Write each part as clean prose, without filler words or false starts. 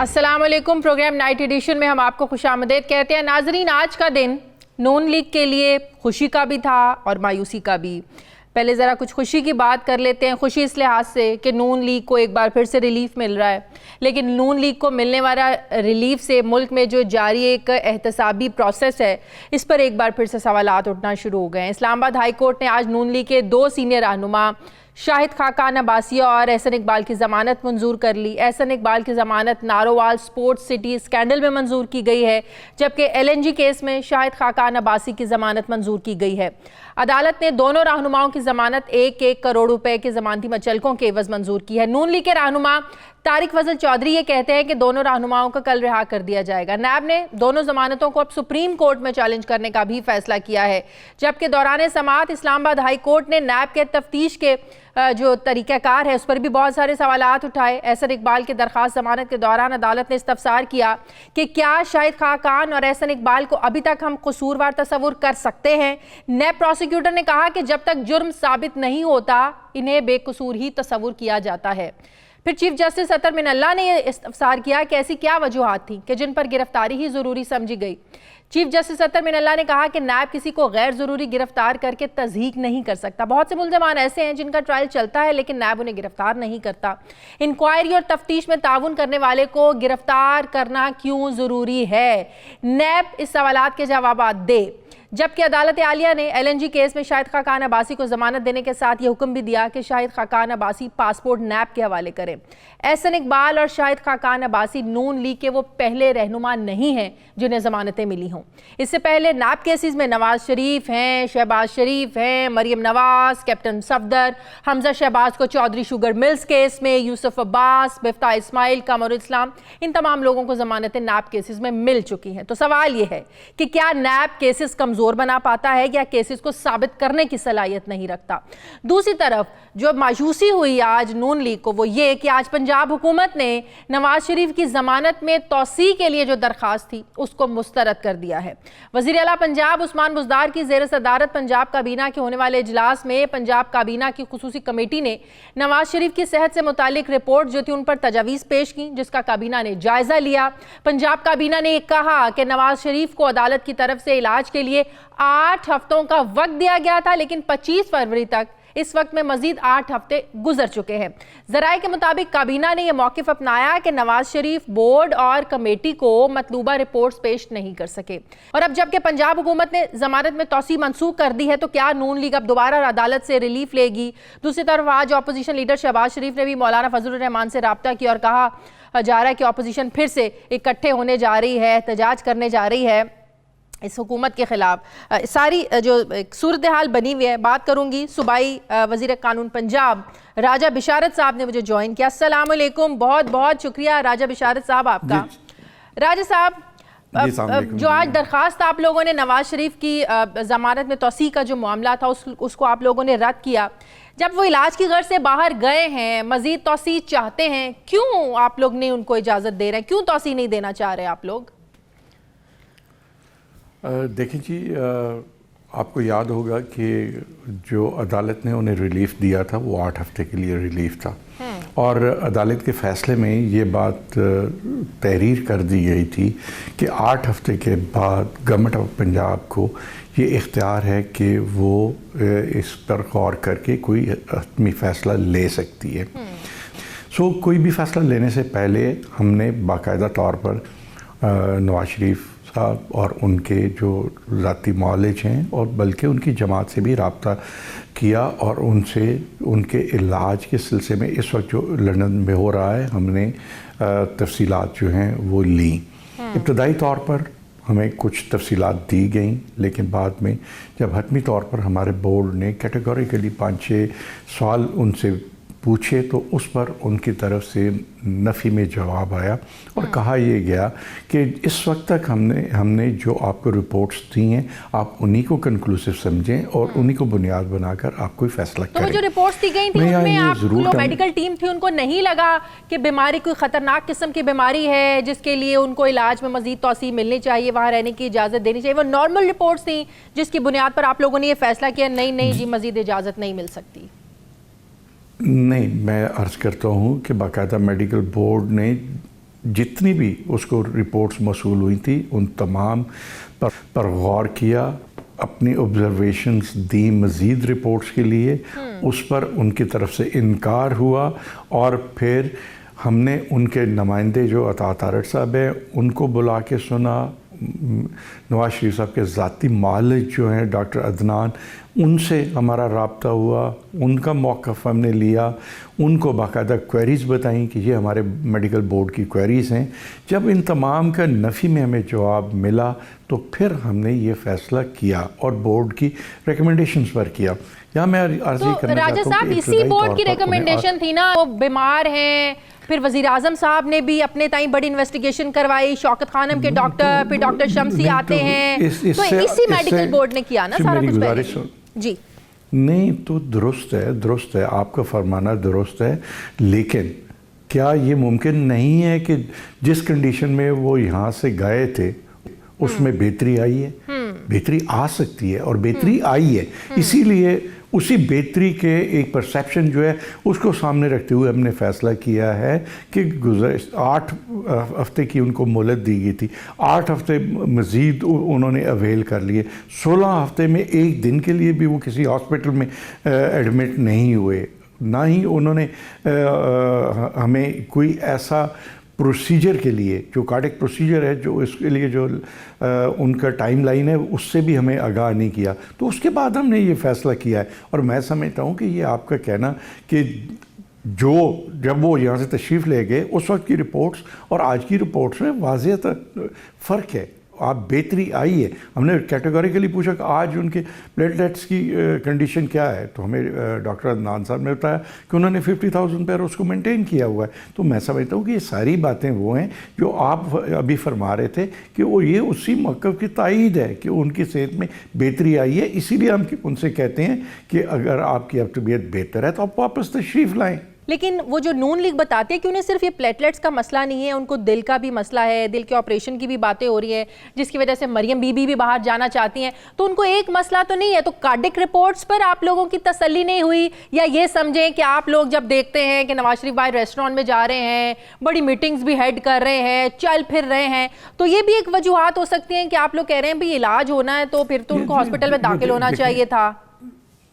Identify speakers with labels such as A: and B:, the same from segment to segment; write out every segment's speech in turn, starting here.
A: السلام علیکم. Programme night edition میں ہم آپ کو خوش آمدید کہتے ہیں. ناظرین, آج کا دن نون لیگ کے لیے خوشی کا بھی تھا اور مایوسی کا بھی. پہلے ذرا کچھ خوشی کی بات کر لیتے ہیں. خوشی اس لحاظ سے کہ نون لیگ کو ایک بار پھر سے ریلیف مل رہا ہے, لیکن نون لیگ کو ملنے والا ریلیف سے ملک میں جو جاری ایک احتسابی پروسیس ہے اس پر ایک بار پھر سے سوالات اٹھنا شروع ہو گئے ہیں. اسلام آباد ہائی کورٹ نے آج نون لیگ کے 2 سینئر رہنما شاہد خاقان عباسی اور احسن اقبال کی ضمانت منظور کر لی. احسن اقبال کی ضمانت نارووال سپورٹس سٹی اسکینڈل میں منظور کی گئی ہے, جبکہ LNG کیس میں شاہد خاقان عباسی کی ضمانت منظور کی گئی ہے. عدالت نے دونوں رہنماؤں کی ضمانت 1-1 کروڑ روپے کے ضمانتی مچلکوں کے عوض منظور کی ہے. نون لیگ کے رہنما طارق فضل چودھری یہ کہتے ہیں کہ دونوں رہنماؤں کو کل رہا کر دیا جائے گا. نیب نے دونوں ضمانتوں کو اب سپریم کورٹ میں چیلنج کرنے کا بھی فیصلہ کیا ہے, جبکہ دوران سماعت اسلام آباد ہائی کورٹ نے نیب کے تفتیش کے جو طریقہ کار ہے اس پر بھی بہت سارے سوالات اٹھائے. احسن اقبال کی درخواست ضمانت کے دوران عدالت نے استفسار کیا کہ کیا شاہد خاقان اور احسن اقبال کو ابھی تک ہم قصوروار تصور کر سکتے ہیں. نیب پروسیکیوٹر نے کہا کہ جب تک جرم ثابت نہیں ہوتا انہیں بے قصور ہی تصور کیا جاتا ہے. پھر چیف جسٹس اطہر من اللہ نے یہ استفسار کیا کہ ایسی کیا وجوہات تھیں کہ جن پر گرفتاری ہی ضروری سمجھی گئی. چیف جسٹس اطہر من اللہ نے کہا کہ نیب کسی کو غیر ضروری گرفتار کر کے تضحیق نہیں کر سکتا. بہت سے ملزمان ایسے ہیں جن کا ٹرائل چلتا ہے لیکن نیب انہیں گرفتار نہیں کرتا. انکوائری اور تفتیش میں تعاون کرنے والے کو گرفتار کرنا کیوں ضروری ہے؟ نیب اس سوالات کے جوابات دے. جبکہ عدالت عالیہ نے LNG کیس میں شاہد خاقان عباسی کو ضمانت دینے کے ساتھ یہ حکم بھی دیا کہ شاہد خاقان عباسی پاسپورٹ نیب کے حوالے کریں. احسن اقبال اور شاہد خاقان عباسی نون لیگ کے وہ پہلے رہنما نہیں ہیں جنہیں ضمانتیں ملی ہوں. اس سے پہلے نیب کیسز میں نواز شریف ہیں, شہباز شریف ہیں, مریم نواز, کیپٹن صفدر, حمزہ شہباز کو چودھری شوگر ملز کیس میں, یوسف عباس, مفتاح اسماعیل, قمر اسلام, ان تمام لوگوں کو ضمانتیں نیب کیسز میں مل چکی ہیں. تو سوال یہ ہے کہ کیا نیب کیسز کمزور بنا پاتا ہے یا کیسز کو ثابت کرنے کی صلاحیت نہیں رکھتا؟ دوسری طرف جو مایوسی ہوئی آج نون لیگ کو وہ یہ کہ آج پنجاب حکومت نے نواز شریف کی ضمانت میں توسیع کے لیے جو درخواست تھی اس کو مسترد کر دیا ہے. وزیر اعلیٰ پنجاب عثمان بزدار کی زیر صدارت پنجاب کابینہ کے ہونے والے اجلاس میں پنجاب کابینہ کی خصوصی کمیٹی نے نواز شریف کی صحت سے متعلق رپورٹ جو تھی ان پر تجاویز پیش کی, جس کا کابینہ نے جائزہ لیا. پنجاب کابینہ نے کہا کہ نواز شریف کو عدالت کی طرف سے علاج کے لیے 8 ہفتوں کا وقت دیا گیا تھا, لیکن 25 فروری تک اس وقت میں مزید 8 ہفتے گزر چکے ہیں. ذرائع کے مطابق کابینہ نے یہ موقف اپنایا کہ نواز شریف بورڈ اور کمیٹی کو مطلوبہ رپورٹس پیش نہیں کر سکے. اور اب جبکہ پنجاب حکومت نے ضمانت میں توسیع منسوخ کر دی ہے تو کیا نون لیگ اب دوبارہ عدالت سے ریلیف لے گی؟ دوسری طرف آج اپوزیشن لیڈر شہباز شریف نے بھی مولانا فضل الرحمان سے رابطہ کیا اور کہا جا رہا ہے کہ اپوزیشن پھر سے اکٹھے ہونے جا رہی ہے, احتجاج کرنے جا رہی ہے اس حکومت کے خلاف. ساری جو صورتحال بنی ہوئی ہے بات کروں گی. صوبائی وزیر قانون پنجاب راجہ بشارت صاحب نے مجھے جوائن کیا. السلام علیکم, بہت بہت شکریہ راجہ بشارت صاحب آپ کا. راجہ صاحب, جو آج درخواست آپ لوگوں نے نواز شریف کی ضمانت میں توسیع کا جو معاملہ تھا اس کو آپ لوگوں نے رد کیا, جب وہ علاج کی غرض سے باہر گئے ہیں, مزید توسیع چاہتے ہیں, کیوں آپ لوگ نے ان کو اجازت دے رہے ہیں, کیوں توسیع نہیں دینا چاہ رہے آپ لوگ؟
B: دیکھیں جی, آپ کو یاد ہوگا کہ جو عدالت نے انہیں ریلیف دیا تھا وہ 8 ہفتے کے لیے ریلیف تھا, اور عدالت کے فیصلے میں یہ بات تحریر کر دی گئی تھی کہ 8 ہفتے کے بعد گورنمنٹ آف پنجاب کو یہ اختیار ہے کہ وہ اس پر غور کر کے کوئی حتمی فیصلہ لے سکتی ہے. کوئی بھی فیصلہ لینے سے پہلے ہم نے باقاعدہ طور پر نواز شریف صاحب اور ان کے جو ذاتی معالج ہیں اور بلکہ ان کی جماعت سے بھی رابطہ کیا, اور ان سے ان کے علاج کے سلسلے میں اس وقت جو لندن میں ہو رہا ہے ہم نے تفصیلات جو ہیں وہ لیں. ابتدائی طور پر ہمیں کچھ تفصیلات دی گئیں, لیکن بعد میں جب حتمی طور پر ہمارے بورڈ نے کیٹیگوریکلی 5-6 سوال ان سے پوچھے تو اس پر ان کی طرف سے نفی میں جواب آیا اور کہا یہ گیا کہ اس وقت تک ہم نے جو آپ کو رپورٹس دی ہیں آپ انہی کو کنکلوسیو سمجھیں اور انہی کو بنیاد بنا کر آپ کوئی فیصلہ کریں.
A: تو جو رپورٹس دی گئی تھی ان میں آپ لوگ میڈیکل ٹیم تھی, ان کو نہیں لگا کہ بیماری کوئی خطرناک قسم کی بیماری ہے جس کے لیے ان کو علاج میں مزید توسیع ملنی چاہیے, وہاں رہنے کی اجازت دینی چاہیے, وہ نارمل رپورٹس تھیں جس کی بنیاد پر آپ لوگوں نے یہ فیصلہ کیا نہیں جی مزید اجازت نہیں مل سکتی؟
B: نہیں, میں عرض کرتا ہوں کہ باقاعدہ میڈیکل بورڈ نے جتنی بھی اس کو رپورٹس موصول ہوئی تھی ان تمام پر غور کیا، اپنی آبزرویشنز دی مزید رپورٹس کے لیے، اس پر ان کی طرف سے انکار ہوا، اور پھر ہم نے ان کے نمائندے جو عطا تارڑ صاحب ہیں ان کو بلا کے سنا، نواز شریف صاحب کے ذاتی معالج جو ہیں ڈاکٹر عدنان، ان سے ہمارا رابطہ ہوا، ان کا موقف ہم نے لیا، ان کو باقاعدہ کوئریز بتائیں کہ یہ ہمارے میڈیکل بورڈ کی کوئریز ہیں۔ جب ان تمام کا نفی میں ہمیں جواب ملا تو پھر ہم نے یہ فیصلہ کیا اور بورڈ کی ریکمنڈیشنز پر کیا۔ یہاں میں عرض کرنا چاہتا ہوں
A: راجہ صاحب اسی بورڈ کی ریکمنڈیشن تھی نا، وہ بیمار ہیں، پھر وزیر اعظم صاحب نے بھی اپنے تائیں بڑی انویسٹیگیشن کروائی، شوکت خانم کے ڈاکٹر، پھر ڈاکٹر شمسی آتے ہیں، تو اسی میڈیکل بورڈ نے کیا نا سارا کچھ پہلے۔ جی
B: نہیں تو درست ہے، آپ کا فرمانا درست ہے، لیکن کیا یہ ممکن نہیں ہے کہ جس کنڈیشن میں وہ یہاں سے گئے تھے اس میں بہتری آئی ہے؟ بہتری آ سکتی ہے اور بہتری آئی ہے، اسی لیے اسی بہتری کے ایک پرسیپشن جو ہے اس کو سامنے رکھتے ہوئے ہم نے فیصلہ کیا ہے کہ 8 ہفتے کی ان کو مہلت دی گئی تھی، 8 ہفتے مزید انہوں نے اویل کر لیے، 16 ہفتے میں ایک دن کے لیے بھی وہ کسی ہاسپٹل میں ایڈمٹ نہیں ہوئے، نہ ہی انہوں نے ہمیں کوئی ایسا پروسیجر کے لیے جو کارڈک پروسیجر ہے، جو اس کے لیے جو ان کا ٹائم لائن ہے، اس سے بھی ہمیں آگاہ نہیں کیا۔ تو اس کے بعد ہم نے یہ فیصلہ کیا ہے، اور میں سمجھتا ہوں کہ یہ آپ کا کہنا کہ جب وہ یہاں سے تشریف لے گئے اس وقت کی رپورٹس اور آج کی رپورٹس میں واضح فرق ہے، آپ بہتری آئی ہے۔ ہم نے کیٹیگوریکلی پوچھا کہ آج ان کے پلیٹلیٹس کی کنڈیشن کیا ہے، تو ہمیں ڈاکٹر عدنان صاحب نے بتایا کہ انہوں نے 50,000 پر اس کو مینٹین کیا ہوا ہے۔ تو میں سمجھتا ہوں کہ یہ ساری باتیں وہ ہیں جو آپ ابھی فرما رہے تھے کہ وہ یہ اسی موقف کی تائید ہے کہ ان کی صحت میں بہتری آئی ہے، اسی لیے ہم ان سے کہتے ہیں کہ اگر آپ کی اب طبیعت بہتر ہے تو آپ واپس تشریف لائیں۔
A: لیکن وہ جو نون لیگ بتاتے ہیں کہ انہیں صرف یہ پلیٹلیٹس کا مسئلہ نہیں ہے، ان کو دل کا بھی مسئلہ ہے، دل کے آپریشن کی بھی باتیں ہو رہی ہیں جس کی وجہ سے مریم بی بی بھی باہر جانا چاہتی ہیں، تو ان کو ایک مسئلہ تو نہیں ہے، تو کارڈک رپورٹس پر آپ لوگوں کی تسلی نہیں ہوئی؟ یا یہ سمجھیں کہ آپ لوگ جب دیکھتے ہیں کہ نواز شریف بھائی ریسٹورانٹ میں جا رہے ہیں، بڑی میٹنگز بھی ہیڈ کر رہے ہیں، چل پھر رہے ہیں، تو یہ بھی ایک وجوہات ہو سکتی ہیں کہ آپ لوگ کہہ رہے ہیں بھی علاج ہونا ہے تو پھر تو ان کو ہاسپٹل میں داخل ہونا چاہیے تھا؟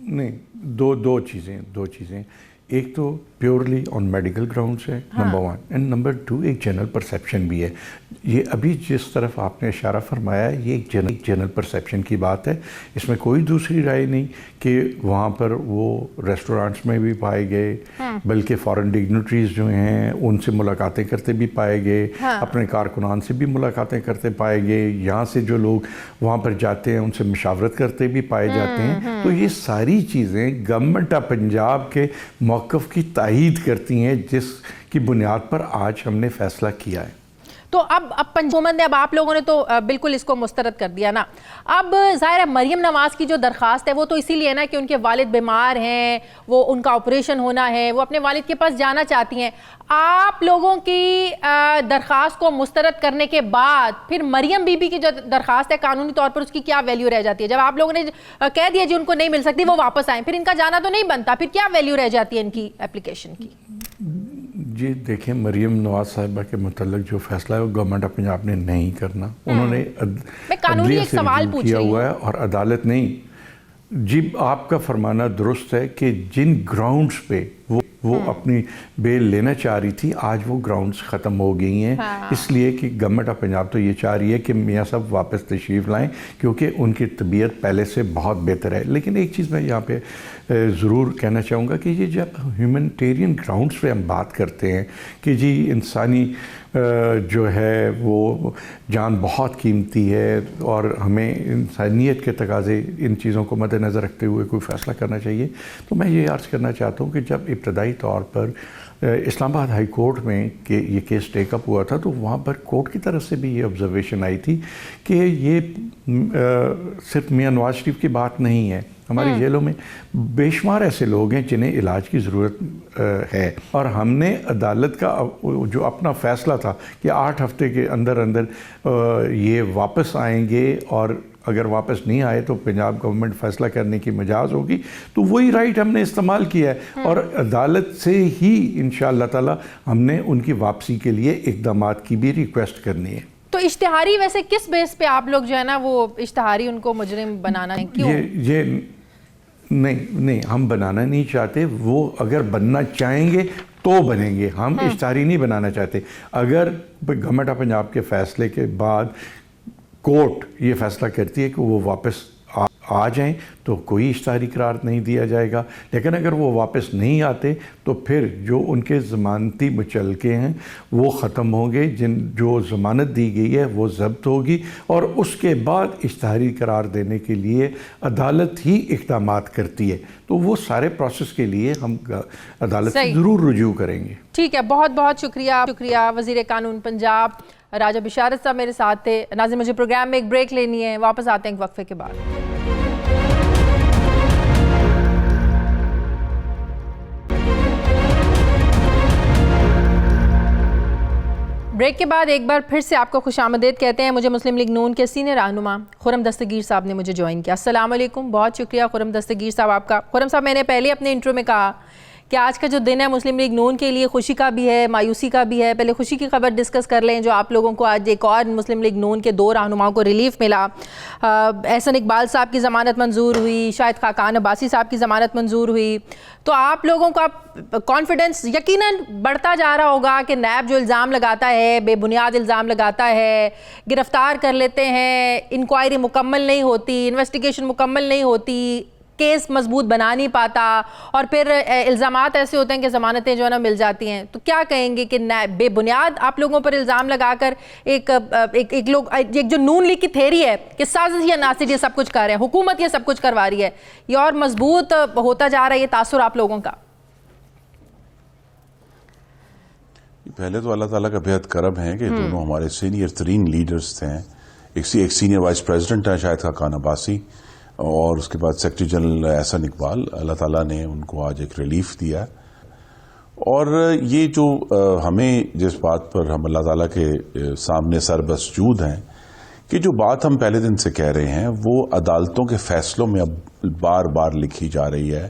B: نہیں، دو چیزیں، ایک تو پیورلی آن میڈیکل گراؤنڈس ہے، نمبر 1، اینڈ نمبر 2 ایک جنرل پرسیپشن بھی ہے۔ یہ ابھی جس طرف آپ نے اشارہ فرمایا یہ ایک جنرل پرسیپشن کی بات ہے، اس میں کوئی دوسری رائے نہیں کہ وہاں پر وہ ریسٹورانٹس میں بھی پائے گئے، بلکہ فارن ڈگنیٹریز جو ہیں ان سے ملاقاتیں کرتے بھی پائے گئے، اپنے کارکنان سے بھی ملاقاتیں کرتے پائے گئے، یہاں سے جو لوگ وہاں پر جاتے ہیں ان سے مشاورت کرتے بھی پائے جاتے ہیں۔ تو یہ ساری چیزیں گورنمنٹ آف پنجاب کے موقف کی تائید کرتی ہیں جس کی بنیاد پر آج ہم نے فیصلہ کیا ہے۔
A: تو اب پنجومن نے، اب آپ لوگوں نے تو بالکل اس کو مسترد کر دیا نا، اب ظاہر ہے مریم نواز کی جو درخواست ہے وہ تو اسی لیے نا کہ ان کے والد بیمار ہیں، وہ ان کا آپریشن ہونا ہے، وہ اپنے والد کے پاس جانا چاہتی ہیں۔ آپ لوگوں کی درخواست کو مسترد کرنے کے بعد پھر مریم بی بی کی جو درخواست ہے قانونی طور پر اس کی کیا ویلیو رہ جاتی ہے؟ جب آپ لوگوں نے کہہ دیا جی ان کو نہیں مل سکتی، وہ واپس آئیں، پھر ان کا جانا تو نہیں بنتا، پھر کیا ویلیو رہ جاتی ہے ان کی اپلیکیشن کی؟
B: جی دیکھیں، مریم نواز صاحبہ کے متعلق جو فیصلہ ہے وہ گورنمنٹ آف پنجاب نے نہیں کرنا، انہوں نے عدلیہ سے ریویو کیا ہوا ہے اور عدالت نہیں۔ جی آپ کا فرمانا درست ہے کہ جن گراؤنڈز پہ وہ اپنی بیل لینا چاہ رہی تھی آج وہ گراؤنڈز ختم ہو گئی ہیں، اس لیے کہ گورنمنٹ آف پنجاب تو یہ چاہ رہی ہے کہ میاں صاحب واپس تشریف لائیں کیونکہ ان کی طبیعت پہلے سے بہت بہتر ہے۔ لیکن ایک چیز میں یہاں پہ ضرور کہنا چاہوں گا کہ یہ جب ہیومنٹیرین گراؤنڈز پہ ہم بات کرتے ہیں کہ جی انسانی جو ہے وہ جان بہت قیمتی ہے اور ہمیں انسانیت کے تقاضے ان چیزوں کو مد نظر رکھتے ہوئے کوئی فیصلہ کرنا چاہیے، تو میں یہ عرض کرنا چاہتا ہوں کہ جب ابتدائی طور پر اسلام آباد ہائی کورٹ میں کہ یہ کیس ٹیک اپ ہوا تھا تو وہاں پر کورٹ کی طرف سے بھی یہ آبزرویشن آئی تھی کہ یہ صرف میاں نواز شریف کی بات نہیں ہے، ہماری جیلوں میں بے شمار ایسے لوگ ہیں جنہیں علاج کی ضرورت ہے، اور ہم نے عدالت کا جو اپنا فیصلہ تھا کہ 8 ہفتے کے اندر یہ واپس آئیں گے اور اگر واپس نہیں آئے تو پنجاب گورنمنٹ فیصلہ کرنے کی مجاز ہوگی، تو وہی رائٹ ہم نے استعمال کیا ہے، اور عدالت سے ہی انشاءاللہ تعالی ہم نے ان کی واپسی کے لیے اقدامات کی بھی ریکویسٹ کرنی ہے۔
A: تو اشتہاری ویسے کس بیس پہ آپ لوگ جو ہے نا وہ اشتہاری ان کو مجرم بنانا ہے؟ کیوں؟
B: یہ نہیں ہم بنانا نہیں چاہتے، وہ اگر بننا چاہیں گے تو بنیں گے، ہم اشتہاری نہیں بنانا چاہتے۔ اگر گورنمنٹ آف پنجاب کے فیصلے کے بعد کورٹ یہ فیصلہ کرتی ہے کہ وہ واپس آ جائیں تو کوئی اشتہاری قرار نہیں دیا جائے گا، لیکن اگر وہ واپس نہیں آتے تو پھر جو ان کے ضمانتی مچلکے ہیں وہ ختم ہوں گے، جو ضمانت دی گئی ہے وہ ضبط ہوگی، اور اس کے بعد اشتہاری قرار دینے کے لیے عدالت ہی اقدامات کرتی ہے، تو وہ سارے پروسیس کے لیے ہم عدالت سے ضرور رجوع کریں گے۔
A: ٹھیک ہے، بہت بہت شکریہ وزیر قانون پنجاب راجہ بشارت صاحب میرے ساتھ تھے۔ ناظرین مجھے پروگرام میں ایک بریک لینی ہے، واپس آتے ہیں ایک وقفے کے بعد۔ بریک کے بعد ایک بار پھر سے آپ کو خوش آمدید کہتے ہیں۔ مجھے مسلم لیگ نون کے سینئر رہنما خرم دستگیر صاحب نے مجھے جوائن کیا۔ السلام علیکم، بہت شکریہ خرم دستگیر صاحب آپ کا۔ خرم صاحب، میں نے پہلے اپنے انٹرو میں کہا کہ آج کا جو دن ہے مسلم لیگ نون کے لیے خوشی کا بھی ہے، مایوسی کا بھی ہے۔ پہلے خوشی کی خبر ڈسکس کر لیں جو آپ لوگوں کو آج ایک اور مسلم لیگ نون کے 2 رہنماؤں کو ریلیف ملا۔ احسن اقبال صاحب کی ضمانت منظور ہوئی، شاہد خاقان عباسی صاحب کی ضمانت منظور ہوئی، تو آپ لوگوں کا کانفیڈنس یقیناً بڑھتا جا رہا ہوگا کہ نیب جو الزام لگاتا ہے، بے بنیاد الزام لگاتا ہے، گرفتار کر لیتے ہیں، انکوائری مکمل نہیں ہوتی، انویسٹیگیشن مکمل نہیں ہوتی، کیس مضبوط بنا نہیں پاتا، اور پھر الزامات ایسے ہوتے ہیں کہ ضمانتیں جو ہے نا مل جاتی ہیں، تو کیا کہیں گے کہ بے بنیاد آپ لوگوں پر الزام لگا کر ایک جو نون لیگ کی تھیری ہے کہ سازش یا ناصر یہ سب کچھ کر رہے ہیں، حکومت یہ سب کچھ کروا رہی ہے، یہ اور مضبوط ہوتا جا رہا ہے، یہ تاثر آپ لوگوں کا؟
C: پہلے تو اللہ تعالیٰ کا بہت کرم ہے کہ دونوں ہمارے سینئر ترین لیڈرز تھے، ایک سینئر وائس پریزیڈنٹ ہے شاہد خاقان عباسی، اور اس کے بعد سیکرٹری جنرل احسن اقبال۔ اللہ تعالیٰ نے ان کو آج ایک ریلیف دیا، اور یہ جو ہمیں جس بات پر ہم اللہ تعالیٰ کے سامنے سربسجود ہیں کہ جو بات ہم پہلے دن سے کہہ رہے ہیں وہ عدالتوں کے فیصلوں میں اب بار بار لکھی جا رہی ہے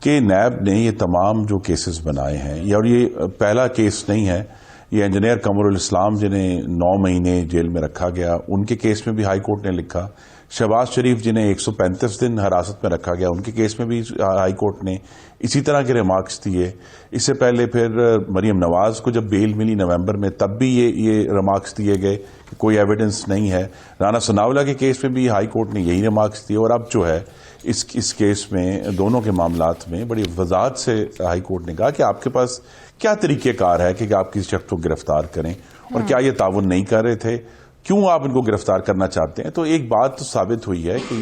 C: کہ نیب نے یہ تمام جو کیسز بنائے ہیں، اور یہ پہلا کیس نہیں ہے، یہ انجینئر قمر الاسلام جنہیں 9 مہینے جیل میں رکھا گیا ان کے کیس میں بھی ہائی کورٹ نے لکھا، شہباز شریف جنہیں 135 دن حراست میں رکھا گیا ان کے کیس میں بھی ہائی کورٹ نے اسی طرح کے ریمارکس دیے۔ اس سے پہلے پھر مریم نواز کو جب بیل ملی نومبر میں تب بھی یہ ریمارکس دیے گئے کہ کوئی ایویڈنس نہیں ہے۔ رانا ثناءاللہ کے کیس میں بھی ہائی کورٹ نے یہی ریمارکس دیے، اور اب جو ہے اس کیس میں دونوں کے معاملات میں بڑی وضاحت سے ہائی کورٹ نے کہا کہ آپ کے پاس کیا طریقہ کار ہے کہ آپ کسی شخص کو گرفتار کریں، اور کیا یہ تعاون نہیں کر رہے تھے، کیوں آپ ان کو گرفتار کرنا چاہتے ہیں۔ تو ایک بات تو ثابت ہوئی ہے کہ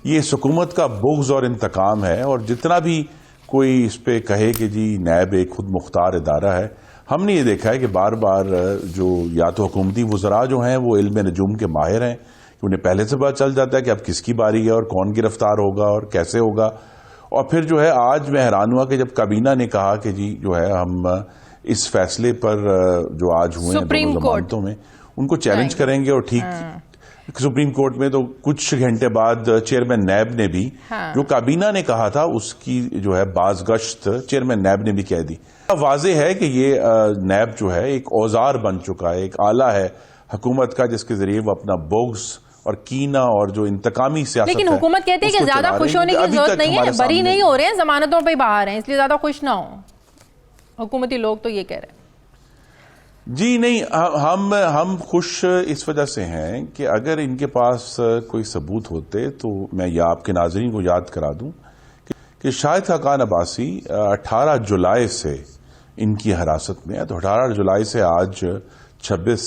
C: یہ اس حکومت کا بغض اور انتقام ہے، اور جتنا بھی کوئی اس پہ کہے کہ جی نیب ایک خود مختار ادارہ ہے، ہم نے یہ دیکھا ہے کہ بار بار جو یا تو حکومتی وزراء جو ہیں وہ علم نجوم کے ماہر ہیں کہ انہیں پہلے سے پتہ چل جاتا ہے کہ اب کس کی باری ہے اور کون گرفتار ہوگا اور کیسے ہوگا، اور پھر جو ہے آج میں حیران ہوا کہ جب کابینہ نے کہا کہ جی جو ہے ہم اس فیصلے پر جو آج ہوئے ہیں دونوں ضمانتوں میں ان کو چیلنج کریں گے، اور ٹھیک سپریم کورٹ میں تو کچھ گھنٹے بعد چیئرمین نیب نے بھی جو کابینہ نے کہا تھا اس کی جو ہے بازگشت چیئرمین نیب نے بھی کہہ دی۔ واضح ہے کہ یہ نیب جو ہے ایک اوزار بن چکا ہے، ایک آلہ ہے حکومت کا جس کے ذریعے وہ اپنا بغض اور کینہ اور جو انتقامی سیاست ہے،
A: لیکن حکومت کہتی ہے کہ زیادہ خوش ہونے کی ضرورت نہیں ہے، بری نہیں ہو رہے ہیں، ضمانتوں پہ باہر ہیں، اس لیے زیادہ خوش نہ ہوں، حکومتی لوگ تو یہ کہہ رہے ہیں۔
C: جی نہیں، ہم خوش اس وجہ سے ہیں کہ اگر ان کے پاس کوئی ثبوت ہوتے تو میں آپ کے ناظرین کو یاد کرا دوں کہ شاہد خاقان عباسی 18 جولائی سے ان کی حراست میں ہے، تو 18 جولائی سے آج 26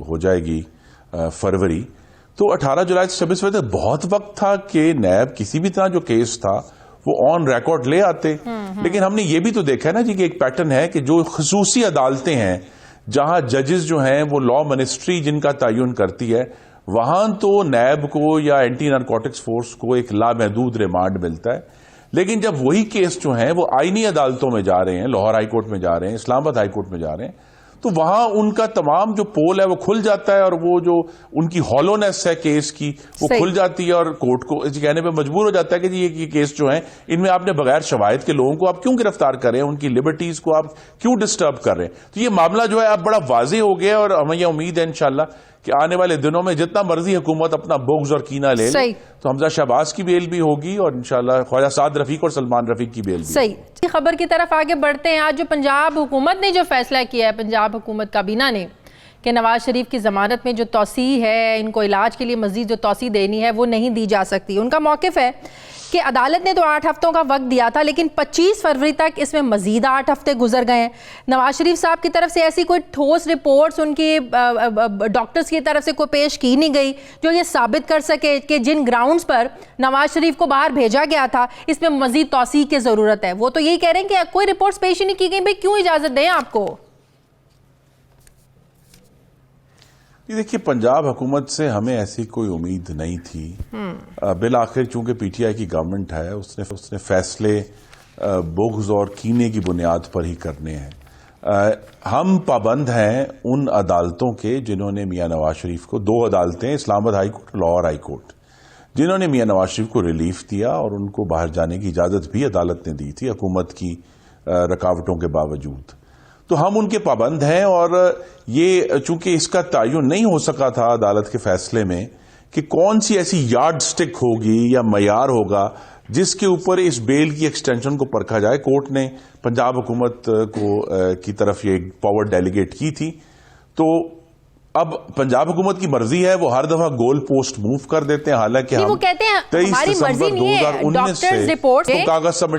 C: ہو جائے گی فروری، تو 18 جولائی سے 26 فروری تک بہت وقت تھا کہ نیب کسی بھی طرح جو کیس تھا وہ آن ریکارڈ لے آتے۔ لیکن ہم نے یہ بھی تو دیکھا ہے نا جی کہ ایک پیٹرن ہے کہ جو خصوصی عدالتیں ہیں جہاں ججز جو ہیں وہ لا منسٹری جن کا تعین کرتی ہے، وہاں تو نیب کو یا اینٹی نارکوٹکس فورس کو ایک لامحدود ریمانڈ ملتا ہے، لیکن جب وہی کیس جو ہیں وہ آئینی عدالتوں میں جا رہے ہیں، لاہور ہائی کورٹ میں جا رہے ہیں، اسلام آباد ہائی کورٹ میں جا رہے ہیں، تو وہاں ان کا تمام جو پول ہے وہ کھل جاتا ہے، اور وہ جو ان کی ہالونیس ہے کیس کی وہ کھل جاتی ہے، اور کورٹ کو کہنے پہ مجبور ہو جاتا ہے کہ جی یہ کیس جو ہیں ان میں آپ نے بغیر شواہد کے لوگوں کو آپ کیوں گرفتار کر رہے ہیں، ان کی لبرٹیز کو آپ کیوں ڈسٹرب کر رہے ہیں. تو یہ معاملہ جو ہے اب بڑا واضح ہو گیا، اور ہمیں یہ امید ہے انشاءاللہ کہ آنے والے دنوں میں جتنا مرضی حکومت اپنا بغض اور کینہ لے لے تو حمزہ شہباز کی بیل بھی ہوگی، اور انشاءاللہ خواجہ سعد رفیق اور سلمان رفیق کی بیل بھی.
A: صحیح. خبر کی طرف آگے بڑھتے ہیں. آج جو پنجاب حکومت نے جو فیصلہ کیا ہے، پنجاب حکومت کابینہ نے، کہ نواز شریف کی ضمانت میں جو توسیع ہے، ان کو علاج کے لیے مزید جو توسیع دینی ہے وہ نہیں دی جا سکتی. ان کا موقف ہے کہ عدالت نے تو 8 ہفتوں کا وقت دیا تھا، لیکن 25 فروری تک اس میں مزید 8 ہفتے گزر گئے ہیں. نواز شریف صاحب کی طرف سے ایسی کوئی ٹھوس رپورٹس ان کی ڈاکٹرز کی طرف سے کوئی پیش کی نہیں گئی جو یہ ثابت کر سکے کہ جن گراؤنڈز پر نواز شریف کو باہر بھیجا گیا تھا اس میں مزید توسیع کی ضرورت ہے. وہ تو یہی کہہ رہے ہیں کہ کوئی رپورٹس پیش ہی نہیں کی گئی، بھئی کیوں اجازت دیں آپ کو؟
C: دیکھیے، پنجاب حکومت سے ہمیں ایسی کوئی امید نہیں تھی. بالآخر چونکہ پی ٹی آئی کی گورنمنٹ ہے، اس نے فیصلے بغض اور کینے کی بنیاد پر ہی کرنے ہیں. ہم پابند ہیں ان عدالتوں کے جنہوں نے میاں نواز شریف کو، 2 عدالتیں، اسلام آباد high court, Lahore high court, جنہوں نے میاں نواز شریف کو ریلیف دیا اور ان کو باہر جانے کی اجازت بھی عدالت نے دی تھی حکومت کی رکاوٹوں کے باوجود. تو ہم ان کے پابند ہیں، اور یہ چونکہ اس کا تعین نہیں ہو سکا تھا عدالت کے فیصلے میں کہ کون سی ایسی یارڈ سٹک ہوگی یا معیار ہوگا جس کے اوپر اس بیل کی ایکسٹینشن کو پرکھا جائے. کورٹ نے پنجاب حکومت کی طرف یہ پاور ڈیلیگیٹ کی تھی. تو اب پنجاب حکومت کی مرضی ہے، وہ ہر دفعہ گول پوسٹ موو کر دیتے ہیں. حالانکہ
A: وہ کہتے ہیں ہماری مرضی نہیں ہے، ڈاکٹرز رپورٹ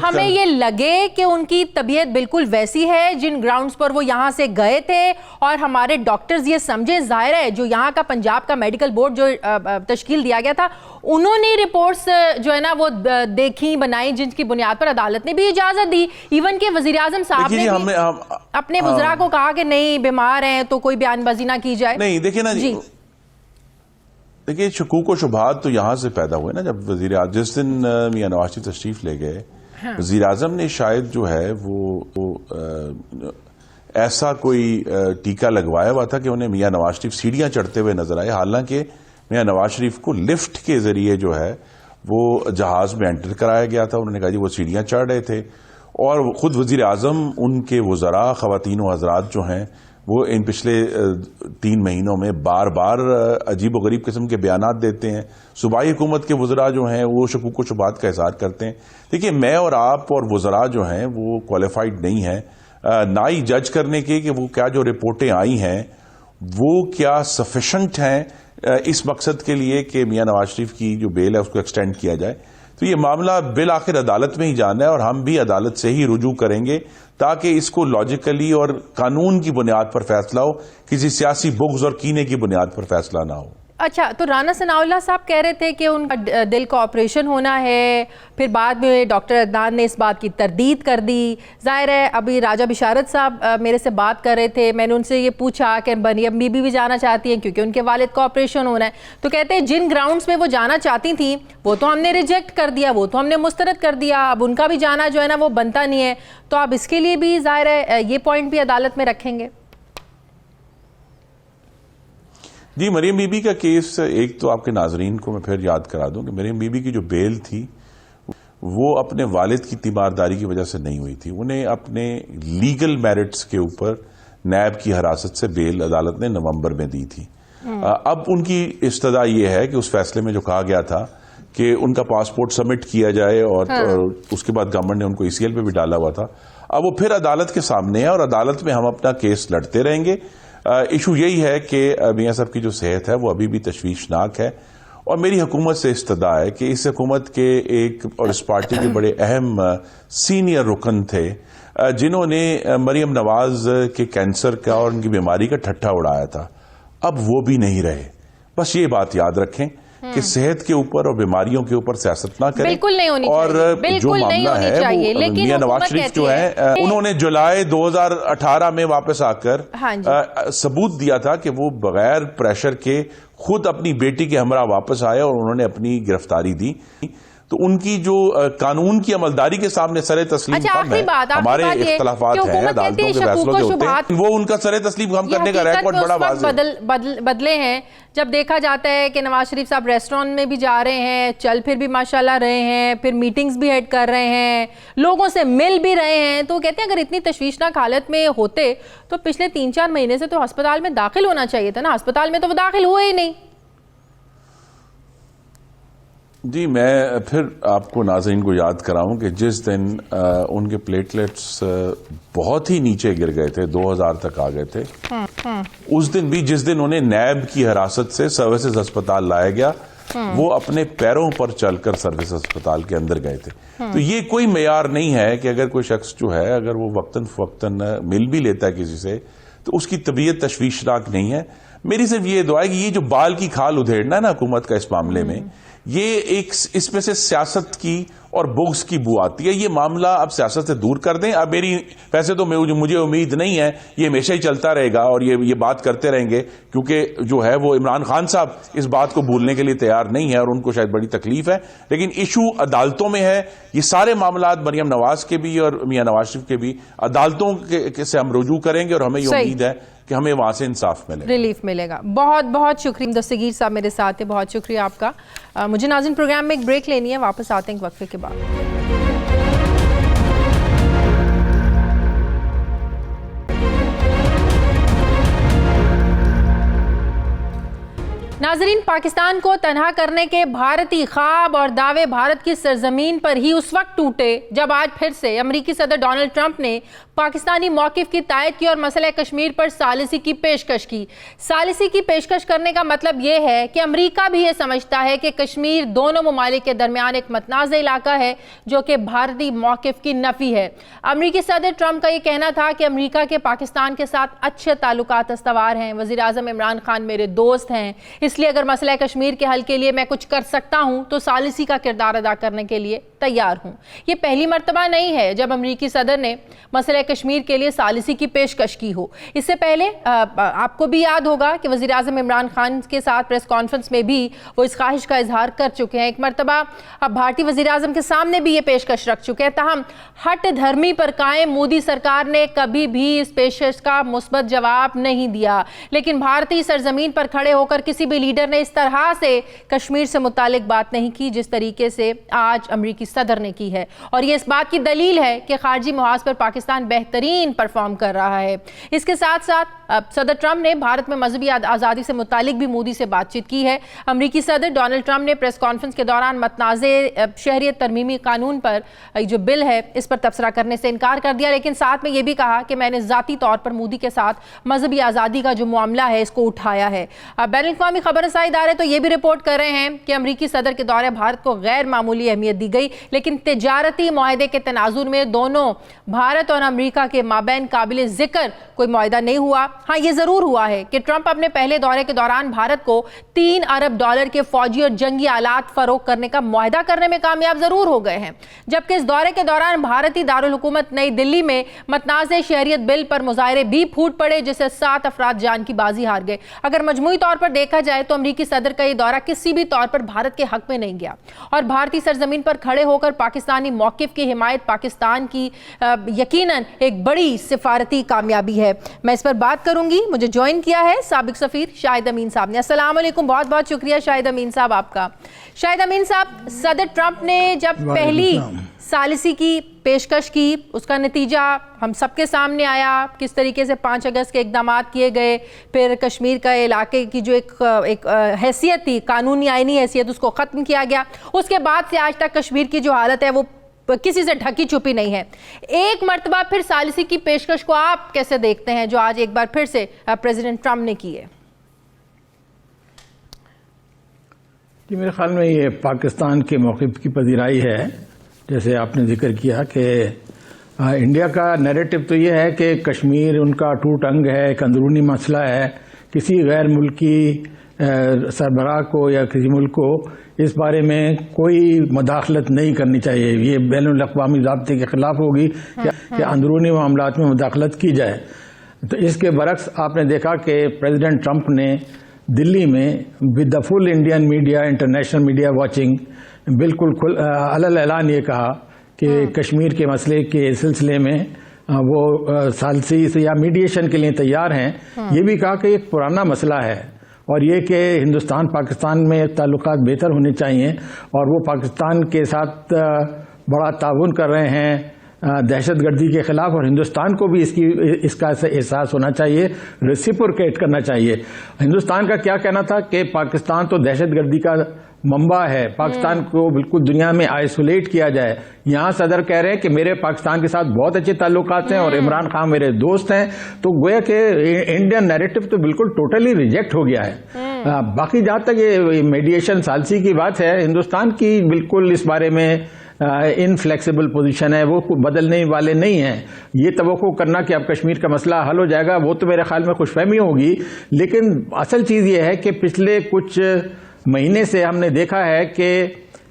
A: ہمیں یہ لگے کہ ان کی طبیعت بالکل ویسی ہے جن گراؤنڈز پر وہ یہاں سے گئے تھے، اور ہمارے ڈاکٹرز یہ سمجھے. ظاہر ہے جو یہاں کا پنجاب کا میڈیکل بورڈ جو تشکیل دیا گیا تھا، انہوں نے رپورٹس جو ہے نا وہ دیکھی بنائی جن کی بنیاد پر عدالت نے بھی اجازت دی. ایون کہ وزیر اعظم صاحب نے اپنے وزراء کو کہا کہ نہیں بیمار ہیں تو کوئی بیان بازی نہ کی جائے.
C: نہیں دیکھیں نا جی، دیکھیں شکوک و شبہات تو یہاں سے پیدا ہوئے نا جب وزیر اعظم جس دن میاں نواز شریف تشریف لے گئے، وزیر اعظم نے شاید جو ہے وہ ایسا کوئی ٹیکہ لگوایا ہوا تھا کہ انہیں میاں نواز شریف سیڑھیاں چڑھتے ہوئے نظر آئے. حالانکہ میاں نواز شریف کو لفٹ کے ذریعے جو ہے وہ جہاز میں انٹر کرایا گیا تھا. انہوں نے کہا جی وہ سیڑھیاں چڑھ رہے تھے، اور خود وزیر اعظم ان کے وزراء خواتین و حضرات جو ہیں وہ ان پچھلے 3 مہینوں میں بار بار عجیب و غریب قسم کے بیانات دیتے ہیں. صوبائی حکومت کے وزراء جو ہیں وہ شکوک و شبہات کا اظہار کرتے ہیں. دیکھیے، میں اور آپ اور وزراء جو ہیں وہ کوالیفائڈ نہیں ہیں نہ ہی جج کرنے کے کہ وہ کیا جو رپورٹیں آئی ہیں وہ کیا سفیشنٹ ہیں اس مقصد کے لیے کہ میاں نواز شریف کی جو بیل ہے اس کو ایکسٹینڈ کیا جائے. تو یہ معاملہ بالآخر عدالت میں ہی جانا ہے، اور ہم بھی عدالت سے ہی رجوع کریں گے تاکہ اس کو لاجیکلی اور قانون کی بنیاد پر فیصلہ ہو، کسی سیاسی بغض اور کینے کی بنیاد پر فیصلہ نہ ہو.
A: اچھا، تو رانا ثناء اللہ صاحب کہہ رہے تھے کہ ان کا دل کا آپریشن ہونا ہے، پھر بعد میں ڈاکٹر عدنان نے اس بات کی تردید کر دی. ظاہر ہے ابھی راجہ بشارت صاحب میرے سے بات کر رہے تھے، میں نے ان سے یہ پوچھا کہ مریم بی بی بھی جانا چاہتی ہیں کیونکہ ان کے والد کا آپریشن ہونا ہے. تو کہتے ہیں جن گراؤنڈز میں وہ جانا چاہتی تھیں وہ تو ہم نے ریجیکٹ کر دیا، وہ تو ہم نے مسترد کر دیا، اب ان کا بھی جانا جو ہے نا وہ بنتا نہیں ہے. تو آپ اس کے لیے بھی ظاہر ہے یہ پوائنٹ بھی عدالت میں رکھیں گے؟
C: جی، مریم بی بی کا کیس ایک تو آپ کے ناظرین کو میں پھر یاد کرا دوں کہ مریم بی بی کی جو بیل تھی وہ اپنے والد کی تیمارداری کی وجہ سے نہیں ہوئی تھی. انہیں اپنے لیگل میرٹس کے اوپر نیب کی حراست سے بیل عدالت نے نومبر میں دی تھی. اب ان کی استدعا یہ ہے کہ اس فیصلے میں جو کہا گیا تھا کہ ان کا پاسپورٹ سبمٹ کیا جائے اور اس کے بعد گورنمنٹ نے ان کو ای سی ایل پہ بھی ڈالا ہوا تھا، اب وہ پھر عدالت کے سامنے ہے اور عدالت میں ہم اپنا کیس لڑتے رہیں گے. ایشو یہی ہے کہ میاں صاحب کی جو صحت ہے وہ ابھی بھی تشویشناک ہے، اور میری حکومت سے استدعا ہے کہ اس حکومت کے ایک اور اس پارٹی کے بڑے اہم سینئر رکن تھے جنہوں نے مریم نواز کے کینسر کا اور ان کی بیماری کا ٹھٹھا اڑایا تھا، اب وہ بھی نہیں رہے. بس یہ بات یاد رکھیں کہ صحت کے اوپر اور بیماریوں کے اوپر سیاست نہ کریں.
A: بالکل نہیں ہونی
C: اور
A: چاہیے،
C: جو معاملہ ہے وہ میاں نواز شریف جو ہے انہوں نے جولائی 2018 میں واپس آ کر ثبوت دیا تھا کہ وہ بغیر پریشر کے خود اپنی بیٹی کے ہمراہ واپس آئے اور انہوں نے اپنی گرفتاری دی. تو ان کی جو قانون کی عملداری کے سامنے سر تسلیم خم ہے. ہمارے اختلافات ہیں عدالتوں کے فیصلوں کے ہوتے ہیں, وہ ان کا سر تسلیم خم کرنے کا ریکارڈ بڑا واضح
A: بدلے ہیں. جب دیکھا جاتا ہے کہ نواز شریف صاحب ریسٹورینٹ میں بھی جا رہے ہیں, چل پھر بھی ماشاءاللہ رہے ہیں, پھر میٹنگز بھی ہیڈ کر رہے ہیں, لوگوں سے مل بھی رہے ہیں, تو کہتے ہیں اگر اتنی تشویشناک حالت میں ہوتے تو پچھلے 3-4 مہینے سے تو ہسپتال میں داخل ہونا چاہیے تھا نا. ہسپتال میں تو وہ داخل ہوئے ہی نہیں.
C: جی میں پھر آپ کو ناظرین کو یاد کراؤں کہ جس دن ان کے پلیٹلیٹس بہت ہی نیچے گر گئے تھے, 2000 تک آ گئے تھے, اس دن بھی جس دن انہیں نیب کی حراست سے سروسز ہسپتال لایا گیا, وہ اپنے پیروں پر چل کر سروس ہسپتال کے اندر گئے تھے. تو یہ کوئی معیار نہیں ہے کہ اگر کوئی شخص جو ہے اگر وہ وقتاً فوقتاً مل بھی لیتا ہے کسی سے تو اس کی طبیعت تشویشناک نہیں ہے. میری صرف یہ دعا ہے کہ یہ جو بال کی کھال ادھیڑنا ہے نا حکومت کا اس معاملے میں, یہ ایک اس میں سے سیاست کی اور بغض کی بو آتی ہے. یہ معاملہ اب سیاست سے دور کر دیں. اب میری ویسے تو مجھے امید نہیں ہے یہ ہمیشہ ہی چلتا رہے گا اور یہ بات کرتے رہیں گے, کیونکہ جو ہے وہ عمران خان صاحب اس بات کو بھولنے کے لیے تیار نہیں ہے اور ان کو شاید بڑی تکلیف ہے. لیکن ایشو عدالتوں میں ہے. یہ سارے معاملات مریم نواز کے بھی اور میاں نواز شریف کے بھی عدالتوں سے ہم رجوع کریں گے اور ہمیں یہ امید ہے کہ ہمیں وہاں سے انصاف ملے گا, ریلیف
A: ملے گا. بہت بہت شکریہ دستگیر صاحب میرے ساتھ ہے, بہت شکریہ آپ کا. مجھے ناظرین پروگرام میں ایک بریک لینی ہے, واپس آتے ہیں ایک وقفے کے بعد. ناظرین, پاکستان کو تنہا کرنے کے بھارتی خواب اور دعوے بھارت کی سرزمین پر ہی اس وقت ٹوٹے جب آج پھر سے امریکی صدر ڈونلڈ ٹرمپ نے پاکستانی موقف کی تائید کی اور مسئلہ کشمیر پر ثالثی کی پیشکش کی. ثالثی کی پیشکش کرنے کا مطلب یہ ہے کہ امریکہ بھی یہ سمجھتا ہے کہ کشمیر دونوں ممالک کے درمیان ایک متنازع علاقہ ہے جو کہ بھارتی موقف کی نفی ہے. امریکی صدر ٹرمپ کا یہ کہنا تھا کہ امریکہ کے پاکستان کے ساتھ اچھے تعلقات استوار ہیں, وزیر اعظم عمران خان میرے دوست ہیں, اس لیے اگر مسئلہ کشمیر کے حل کے لیے میں کچھ کر سکتا ہوں تو ثالثی کا کردار ادا کرنے کے لیے تیار ہوں. یہ پہلی مرتبہ نہیں ہے جب امریکی صدر نے مسئلہ کشمیر کے لیے ثالثی کی پیشکش کی ہو. اس سے پہلے آپ کو بھی یاد ہوگا کہ وزیر اعظم عمران خان کے ساتھ پریس کانفرنس میں بھی وہ اس خواہش کا اظہار کر چکے ہیں. ایک مرتبہ اب بھارتی وزیر اعظم کے سامنے بھی یہ پیشکش رکھ چکے ہیں. تاہم ہٹ دھرمی پر قائم مودی سرکار نے کبھی بھی اس پیشکش کا مثبت جواب نہیں دیا. لیکن بھارتی سرزمین پر کھڑے ہو کر کسی بھی لیڈر نے اس طرح سے کشمیر سے متعلق بات نہیں کی جس طریقے سے آج امریکی صدر نے کی ہے. اور یہ اس بات کی دلیل ہے کہ خارجی محاذ پر پاکستان بہترین پرفارم کر رہا ہے. اس کے ساتھ ساتھ صدر ٹرمپ نے بھارت میں مذہبی آزادی سے متعلق بھی مودی سے بات چیت کی ہے. امریکی صدر ڈونلڈ ٹرمپ نے پریس کانفرنس کے دوران متنازع شہریت ترمیمی قانون پر جو بل ہے اس پر تبصرہ کرنے سے انکار کر دیا, لیکن ساتھ میں یہ بھی کہا کہ میں نے ذاتی طور پر مودی کے ساتھ مذہبی آزادی کا جو معاملہ ہے اس کو اٹھایا ہے. بین الاقوامی خبر رسائی ادارے تو یہ بھی رپورٹ کر رہے ہیں کہ امریکی صدر کے دورے بھارت کو غیر معمولی اہمیت دی گئی, لیکن تجارتی معاہدے کے تناظر میں دونوں بھارت اور امریکہ کے مابین قابل ذکر کوئی معاہدہ نہیں ہوا. ہاں یہ ضرور ہوا ہے کہ ٹرمپ اپنے پہلے دورے کے دوران بھارت کو $3 ارب کے فوجی اور جنگی آلات فروخت کرنے کا معاہدہ کرنے میں کامیاب ضرور ہو گئے ہیں, جبکہ اس دورے کے دوران بھارتی دارالحکومت نئی دلی میں متنازع شہریت بل پر مظاہرے بھی پھوٹ پڑے جس سے 7 افراد جان کی بازی ہار گئے. اگر مجموعی طور پر دیکھا جائے تو امریکی صدر کا یہ دورہ کسی بھی طور پر بھارت کے حق میں نہیں گیا اور بھارتی سرزمین پر کھڑے ہو کر پاکستانی موقف کی حمایت پاکستان کی یقیناً ایک بڑی سفارتی کامیابی ہے. میں اس پر بات کروں گی. مجھے جوائن کیا ہے سابق سفیر شاہد امین صاحب نے. السلام علیکم, بہت بہت شکریہ شاہد امین صاحب آپ کا. شاہد امین صاحب, صدر ٹرمپ نے جب پہلی ثالثی کی پیشکش کی اس کا نتیجہ ہم سب کے سامنے آیا, کس طریقے سے 5 اگست کے اقدامات کیے گئے, پھر کشمیر کا علاقے کی جو ایک حیثیت تھی, قانونی آئینی حیثیت, اس کو ختم کیا گیا. اس کے بعد سے آج تک کشمیر کی جو حالت ہے وہ کسی سے ڈھکی چھپی نہیں ہے. ایک مرتبہ پھر ثالثی کی پیشکش کو آپ کیسے دیکھتے ہیں جو آج ایک بار پھر سے پریزیڈنٹ ٹرمپ نے کی ہے؟
D: جی میرے خیال میں یہ پاکستان کے موقف کی پذیرائی ہے. جیسے آپ نے ذکر کیا کہ انڈیا کا نیریٹو تو یہ ہے کہ کشمیر ان کا ٹوٹ انگ ہے, ایک اندرونی مسئلہ ہے, کسی غیر ملکی سربراہ کو یا کسی ملک کو اس بارے میں کوئی مداخلت نہیں کرنی چاہیے. یہ بین الاقوامی ضابطے کے خلاف ہوگی کہ اندرونی معاملات میں مداخلت کی جائے. تو اس کے برعکس آپ نے دیکھا کہ پریزیڈنٹ ٹرمپ نے دلی میں with the full Indian media, international media watching, بالکل علل اعلان یہ کہا کہ کشمیر کے مسئلے کے سلسلے میں وہ ثالثی سے یا میڈیشن کے لیے تیار ہیں. یہ بھی کہا کہ ایک پرانا مسئلہ ہے اور یہ کہ ہندوستان پاکستان میں تعلقات بہتر ہونے چاہیے اور وہ پاکستان کے ساتھ بڑا تعاون کر رہے ہیں دہشت گردی کے خلاف اور ہندوستان کو بھی اس کا احساس ہونا چاہیے, ریسیپروکیٹ کرنا چاہیے. ہندوستان کا کیا کہنا تھا کہ پاکستان تو دہشت گردی کا منبع ہے, پاکستان کو بالکل دنیا میں آئسولیٹ کیا جائے. یہاں صدر کہہ رہے ہیں کہ میرے پاکستان کے ساتھ بہت اچھے تعلقات ہیں اور عمران خان میرے دوست ہیں, تو گویا کہ انڈین نیریٹو تو بالکل ٹوٹلی ریجیکٹ ہو گیا ہے. باقی جہاں تک یہ میڈیشن ثالثی کی بات ہے, ہندوستان کی بالکل اس بارے میں انفلیکسیبل پوزیشن ہے, وہ بدلنے والے نہیں ہیں. یہ توقع کرنا کہ اب کشمیر کا مسئلہ حل ہو جائے گا وہ تو میرے خیال میں خوش فہمی ہوگی, لیکن اصل چیز یہ ہے کہ پچھلے کچھ مہینے سے ہم نے دیکھا ہے کہ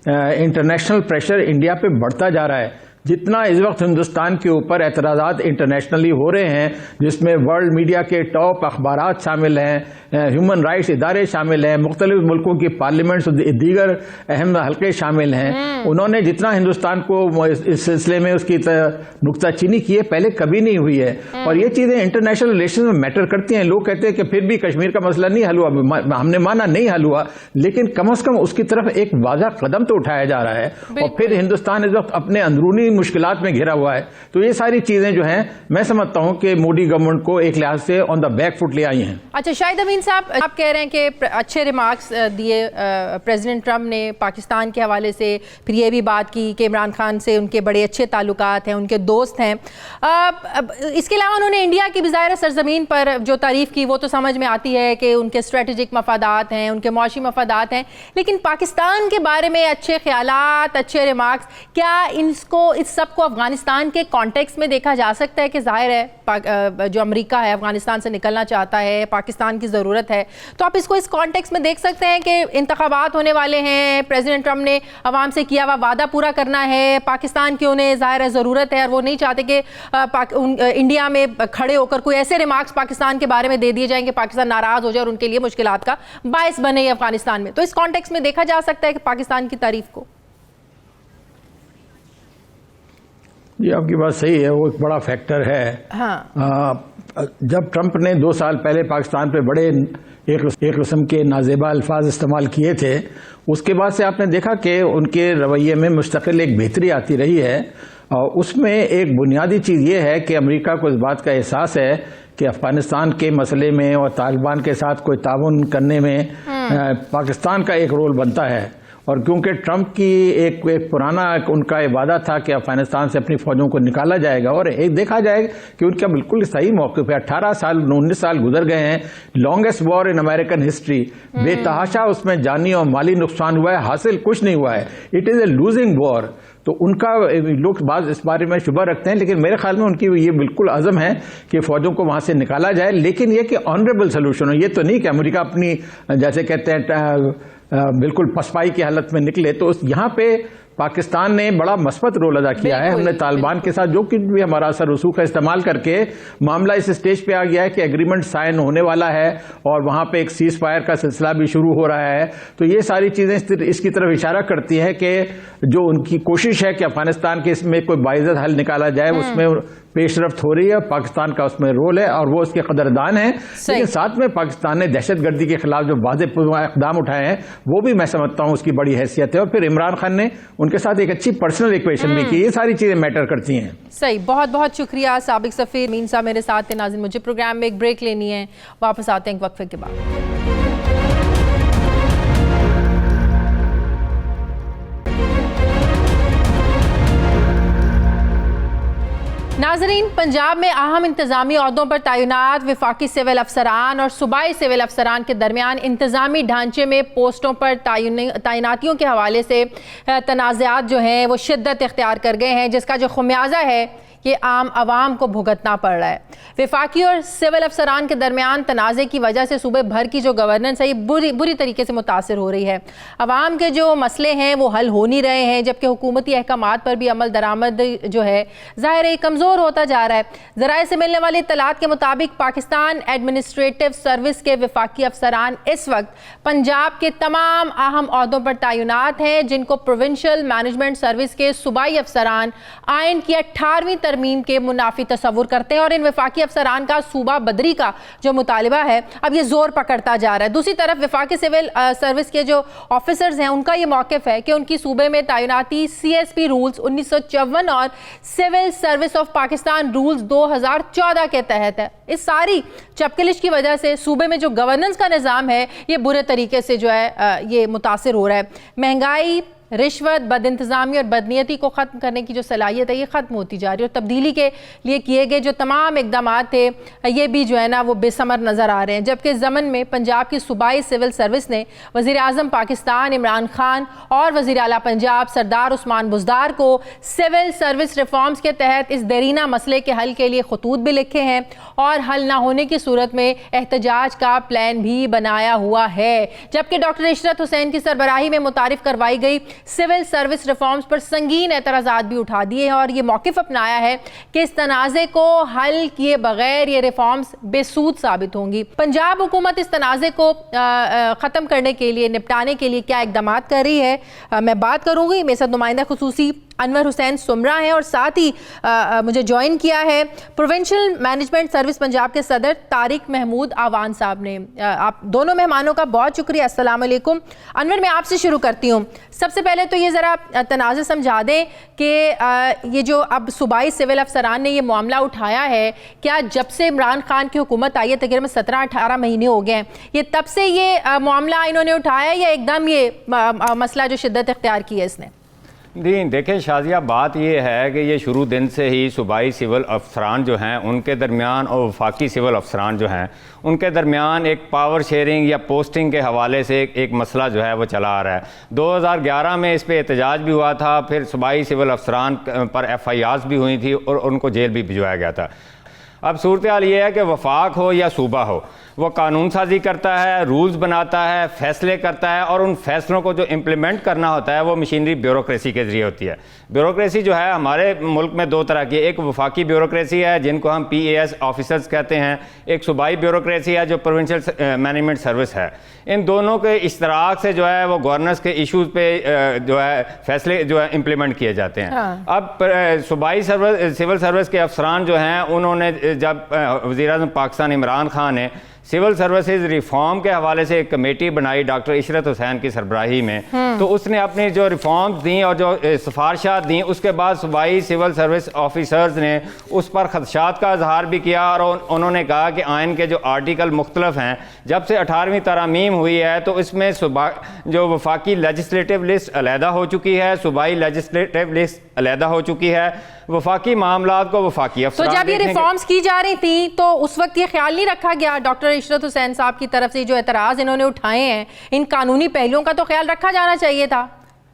D: انٹرنیشنل پریشر انڈیا پہ بڑھتا جا رہا ہے. جتنا اس وقت ہندوستان کے اوپر اعتراضات انٹرنیشنلی ہو رہے ہیں, جس میں ورلڈ میڈیا کے ٹاپ اخبارات شامل ہیں, ہیومن رائٹس ادارے شامل ہیں, مختلف ملکوں کی پارلیمنٹس دیگر اہم حلقے شامل ہیں, انہوں نے جتنا ہندوستان کو اس سلسلے میں اس کی نکتہ چینی کی ہے پہلے کبھی نہیں ہوئی ہے. اور یہ چیزیں انٹرنیشنل ریلیشن میں میٹر کرتی ہیں. لوگ کہتے ہیں کہ پھر بھی کشمیر کا مسئلہ نہیں حل ہوا, ہم نے مانا نہیں حل ہوا, لیکن کم از کم اس کی طرف ایک واضح قدم تو اٹھایا جا رہا ہے. اور پھر ہندوستان اس وقت اپنے اندرونی مشکلات میں گھرا ہوا ہے. تو یہ ساری چیزیں جو ہیں میں سمجھتا ہوں کہ مودی گورنمنٹ کو ایک لحاظ سے آن دا بیک فٹ لے آئی ہیں.
A: اچھا شاہد امین صاحب, آپ کہہ رہے ہیں کہ اچھے ریمارکس دیے پریزیڈنٹ ٹرمپ نے پاکستان کے حوالے سے, پھر یہ بھی بات کی کہ عمران خان سے ان کے بڑے اچھے تعلقات ہیں, ان کے دوست ہیں. اس کے علاوہ انہوں نے انڈیا کی بظاہر سرزمین پر جو تعریف کی وہ تو سمجھ میں آتی ہے کہ ان کے اسٹریٹجک مفادات ہیں, ان کے معاشی مفادات ہیں, لیکن پاکستان کے بارے میں اچھے خیالات, اچھے ریمارکس, کیا اس سب کو افغانستان کے کانٹیکس میں دیکھا جا سکتا ہے کہ ظاہر ہے جو امریکہ ہے افغانستان سے نکلنا چاہتا ہے, پاکستان کی ضرورت ہے, تو آپ اس کو اس کانٹیکس میں دیکھ سکتے ہیں کہ انتخابات ہونے والے ہیں, پریزیڈنٹ ٹرمپ نے عوام سے کیا ہوا وعدہ پورا کرنا ہے, پاکستان کی انہیں ظاہر ہے ضرورت ہے اور وہ نہیں چاہتے کہ انڈیا میں کھڑے ہو کر کوئی ایسے ریمارکس پاکستان کے بارے میں دے دیے جائیں کہ پاکستان ناراض ہو جائے اور ان کے لیے مشکلات کا باعث بنے افغانستان میں. تو اس کانٹیکس میں دیکھا جا سکتا ہے کہ پاکستان کی تعریف کو.
D: جی آپ کی بات صحیح ہے, وہ ایک بڑا فیکٹر ہے. جب ٹرمپ نے 2 سال پہلے پاکستان پہ بڑے ایک قسم کے نازیبا الفاظ استعمال کیے تھے, اس کے بعد سے آپ نے دیکھا کہ ان کے رویے میں مستقل ایک بہتری آتی رہی ہے. اور اس میں ایک بنیادی چیز یہ ہے کہ امریکہ کو اس بات کا احساس ہے کہ افغانستان کے مسئلے میں اور طالبان کے ساتھ کوئی تعاون کرنے میں پاکستان کا ایک رول بنتا ہے. اور کیونکہ ٹرمپ کی ایک پرانا ان کا وعدہ تھا کہ افغانستان سے اپنی فوجوں کو نکالا جائے گا, اور ایک دیکھا جائے کہ ان کا بالکل صحیح موقف ہے. 18 سال 19 سال گزر گئے ہیں, لانگسٹ وار ان امریکن ہسٹری, بے تحاشا اس میں جانی اور مالی نقصان ہوا ہے, حاصل کچھ نہیں ہوا ہے. اٹ از اے لوزنگ وار. تو ان کا لوگ بعض اس بارے میں شبہ رکھتے ہیں, لیکن میرے خیال میں ان کی یہ بالکل عزم ہے کہ فوجوں کو وہاں سے نکالا جائے, لیکن یہ کہ آنریبل سولوشن ہو. یہ تو نہیں کہ امریکہ اپنی جیسے کہتے ہیں بالکل پسپائی کی حالت میں نکلے. تو یہاں پہ پاکستان نے بڑا مثبت رول ادا کیا ہے. ہم نے طالبان کے ساتھ جو کچھ بھی ہمارا اثر رسوخ کا استعمال کر کے معاملہ اس اسٹیج پہ آ گیا ہے کہ ایگریمنٹ سائن ہونے والا ہے اور وہاں پہ ایک سیز فائر کا سلسلہ بھی شروع ہو رہا ہے. تو یہ ساری چیزیں اس کی طرف اشارہ کرتی ہیں کہ جو ان کی کوشش ہے کہ افغانستان کے اس میں کوئی باعزت حل نکالا جائے, اس میں پیش رفت ہو رہی ہے. پاکستان کا اس میں رول ہے اور وہ اس کے قدردان ہیں. لیکن ساتھ میں پاکستان نے دہشت گردی کے خلاف جو واضح اقدام اٹھائے ہیں وہ بھی میں سمجھتا ہوں اس کی بڑی حیثیت ہے. اور پھر عمران خان نے ان کے ساتھ ایک اچھی پرسنل ایکویشن بھی کی. یہ ساری چیزیں میٹر کرتی ہیں.
A: صحیح, بہت بہت شکریہ سابق سفیر امین صاحب میرے ساتھ تھے. ناظرین مجھے پروگرام میں ایک بریک لینی ہے, واپس آتے ہیں ایک وقفے کے بعد. ناظرین, پنجاب میں اہم انتظامی عہدوں پر تعینات وفاقی سول افسران اور صوبائی سول افسران کے درمیان انتظامی ڈھانچے میں پوسٹوں پر تعیناتیوں کے حوالے سے تنازعات جو ہیں وہ شدت اختیار کر گئے ہیں, جس کا جو خمیازہ ہے یہ عام عوام کو بھگتنا پڑ رہا ہے۔ وفاقی اور سول افسران کے درمیان تنازع کی وجہ سے صوبے بھر کی جو گورننس ہے یہ بری طریقے سے متاثر ہو رہی ہے۔ عوام کے جو مسئلے ہیں وہ حل ہو نہیں رہے ہیں، جبکہ حکومتی احکامات پر بھی عمل درآمد جو ہے ظاہر ہے کمزور ہوتا جا رہا ہے۔ ذرائع سے ملنے والی اطلاعات کے مطابق پاکستان ایڈمنسٹریٹو سروس کے وفاقی افسران اس وقت پنجاب کے تمام اہم عہدوں پر تعینات ہیں، جن کو پروونشل مینجمنٹ سروس کے صوبائی افسران آئین کی 18ویں ترمیم کے منافی تصور کرتے ہیں، اور ان وفاقی افسران کا صوبہ بدری کا جو مطالبہ ہے اب یہ زور پکڑتا جا رہا ہے۔ دوسری طرف وفاقی سول سروس کے جو آفیسرز ہیں ان کا یہ موقف ہے کہ ان کی صوبے میں تعیناتی CSP رولز 1954 اور civil service of Pakistan rules 2014 کے تحت ہے۔ اس ساری چپکلش کی وجہ سے صوبے میں جو گورننس کا نظام ہے یہ برے طریقے سے جو ہے یہ متاثر ہو رہا ہے۔ مہنگائی، رشوت، بد انتظامی اور بدنیتی کو ختم کرنے کی جو صلاحیت ہے یہ ختم ہوتی جا رہی ہے، اور تبدیلی کے لیے کیے گئے جو تمام اقدامات تھے یہ بھی جو ہے نا وہ بے ثمر نظر آ رہے ہیں۔ جبکہ ضمن میں پنجاب کی صوبائی سول سروس نے وزیر اعظم پاکستان عمران خان اور وزیر اعلیٰ پنجاب سردار عثمان بزدار کو سول سروس ریفارمز کے تحت اس دیرینہ مسئلے کے حل کے لیے خطوط بھی لکھے ہیں، اور حل نہ ہونے کی صورت میں احتجاج کا پلان بھی بنایا ہوا ہے۔ جبکہ ڈاکٹر عشرت حسین کی سربراہی میں متعارف کروائی گئی سول سروس ریفارمز پر سنگین اعتراضات بھی اٹھا دیے ہیں، اور یہ موقف اپنایا ہے کہ اس تنازع کو حل کیے بغیر یہ ریفارمز بے سود ثابت ہوں گی۔ پنجاب حکومت اس تنازع کو ختم کرنے کے لیے، نپٹانے کے لیے کیا اقدامات کر رہی ہے میں بات کروں گی۔ میرے ساتھ نمائندہ خصوصی انور حسین سمرہ ہیں، اور ساتھ ہی مجھے جوائن کیا ہے پروونشل مینجمنٹ سروس پنجاب کے صدر طارق محمود آوان صاحب نے۔ آپ دونوں مہمانوں کا بہت شکریہ، السلام علیکم۔ انور، میں آپ سے شروع کرتی ہوں۔ سب سے پہلے تو یہ ذرا تنازع سمجھا دیں کہ یہ جو اب صوبائی سول افسران نے یہ معاملہ اٹھایا ہے، کیا جب سے عمران خان کی حکومت آئی ہے تقریباً 17-18 مہینے ہو گئے ہیں، یہ تب سے یہ معاملہ انہوں نے اٹھایا یا ایک دم یہ مسئلہ جو شدت اختیار کی ہے اس نے؟
E: جی دیکھیں شازیہ، بات یہ ہے کہ یہ شروع دن سے ہی صوبائی سول افسران جو ہیں ان کے درمیان اور وفاقی سول افسران جو ہیں ان کے درمیان ایک پاور شیئرنگ یا پوسٹنگ کے حوالے سے ایک مسئلہ جو ہے وہ چلا آ رہا ہے۔ 2011 میں اس پہ احتجاج بھی ہوا تھا، پھر صوبائی سول افسران پر FIRs بھی ہوئی تھی اور ان کو جیل بھی بھجوایا گیا تھا۔ اب صورتحال یہ ہے کہ وفاق ہو یا صوبہ ہو، وہ قانون سازی کرتا ہے، رولز بناتا ہے، فیصلے کرتا ہے، اور ان فیصلوں کو جو امپلیمنٹ کرنا ہوتا ہے وہ مشینری بیوروکریسی کے ذریعے ہوتی ہے۔ بیوروکریسی جو ہے ہمارے ملک میں دو طرح کی، ایک وفاقی بیوروکریسی ہے جن کو ہم PAS آفیسرز کہتے ہیں، ایک صوبائی بیوروکریسی ہے جو پروونشل مینجمنٹ سروس ہے۔ ان دونوں کے اشتراک سے جو ہے وہ گورننس کے ایشوز پہ جو ہے فیصلے جو ہے امپلیمنٹ کیے جاتے ہیں۔ اب صوبائی سول سروس کے افسران جو ہیں انہوں نے جب وزیر اعظم پاکستان عمران خان نے سول سروسز ریفارم کے حوالے سے ایک کمیٹی بنائی ڈاکٹر عشرت حسین کی سربراہی میں، تو اس نے اپنی جو ریفارمز دیں اور جو سفارشات دیں اس کے بعد صوبائی سول سروس آفیسرز نے اس پر خدشات کا اظہار بھی کیا، اور انہوں نے کہا کہ آئین کے جو آرٹیکل مختلف ہیں جب سے 18ویں ترامیم ہوئی ہے تو اس میں جو وفاقی لیجسلیٹو لسٹ علیحدہ ہو چکی ہے، صوبائی لیجسلیٹو لسٹ علیحدہ ہو چکی ہے، وفاقی معاملات کو وفاقی افسران۔
A: تو جب یہ ریفارمز کی جا رہی تھیں تو اس وقت یہ خیال نہیں رکھا گیا ڈاکٹر عشرت حسین صاحب کی طرف سے جو اعتراض انہوں نے اٹھائے ہیں ان قانونی پہلوؤں کا تو خیال رکھا جانا چاہیے تھا؟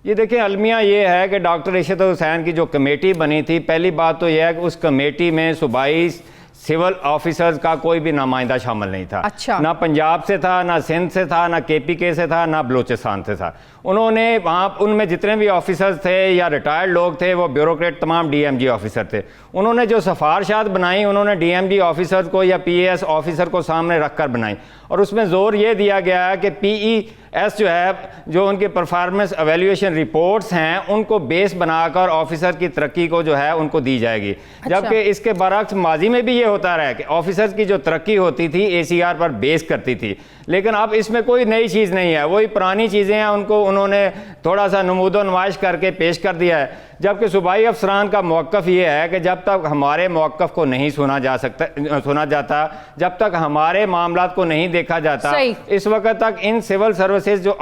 E: یہ دیکھیں المیہ یہ ہے کہ ڈاکٹر عشرت حسین کی جو کمیٹی بنی تھی، پہلی بات تو یہ ہے کہ اس کمیٹی میں صوبائی سول آفیسرز کا کوئی بھی نمائندہ شامل نہیں تھا۔
A: اچھا۔
E: نہ پنجاب سے تھا، نہ سندھ سے تھا، نہ KPK سے تھا، نہ بلوچستان سے تھا۔ انہوں نے وہاں ان میں جتنے بھی آفیسرز تھے یا ریٹائرڈ لوگ تھے وہ بیوروکریٹ تمام DMG آفیسر تھے۔ انہوں نے جو سفارشات بنائیں انہوں نے DMG آفیسرز کو یا PAS آفیسر کو سامنے رکھ کر بنائیں، اور اس میں زور یہ دیا گیا ہے کہ PES جو ہے جو ان کے پرفارمنس ایویلیویشن رپورٹس ہیں ان کو بیس بنا کر آفیسر کی ترقی کو جو ہے ان کو دی جائے گی۔ جبکہ اس کے برعکس ماضی میں بھی یہ ہوتا رہا ہے کہ آفیسرز کی جو ترقی ہوتی تھی ACR پر بیس کرتی تھی، لیکن اب اس میں کوئی نئی چیز نہیں ہے، وہی پرانی چیزیں ہیں ان کو انہوں نے تھوڑا سا نمود و نمائش کر کے پیش کر دیا ہے۔ جبکہ صوبائی افسران کا موقف یہ ہے کہ جب تک ہمارے موقف کو نہیں سنا جاتا، جب تک ہمارے معاملات کو نہیں دیکھا جاتا، اس وقت تک ان سول سروسز جو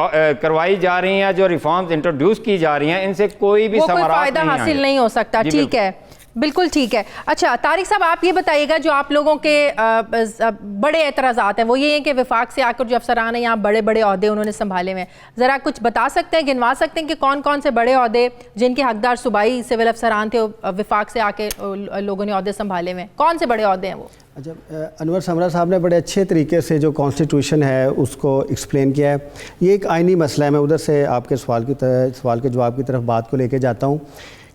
E: کروائی جا رہی ہیں، جو ریفارمز انٹروڈیوس کی جا رہی ہیں، ان سے کوئی بھی ثمرات
A: فائدہ حاصل نہیں ہو سکتا۔ ٹھیک ہے، بالکل ٹھیک ہے. اچھا طارق صاحب آپ یہ بتائیے گا جو آپ لوگوں کے بڑے اعتراضات ہیں وہ یہ ہیں کہ وفاق سے آ کر جو افسران ہیں یہاں بڑے بڑے عہدے انہوں نے سنبھالے ہوئے ہیں, ذرا کچھ بتا سکتے ہیں, گنوا سکتے ہیں کہ کون کون سے بڑے عہدے جن کے حقدار صوبائی سول افسران تھے وفاق سے آ کے لوگوں نے عہدے سنبھالے ہوئے ہیں, کون سے بڑے عہدے ہیں وہ؟
F: اچھا, انور سمرا صاحب نے بڑے اچھے طریقے سے جو کانسٹیٹیوشن ہے اس کو ایکسپلین کیا ہے. یہ ایک آئینی مسئلہ ہے. میں ادھر سے آپ کے سوال کے جواب کی طرف بات کو لے کے جاتا ہوں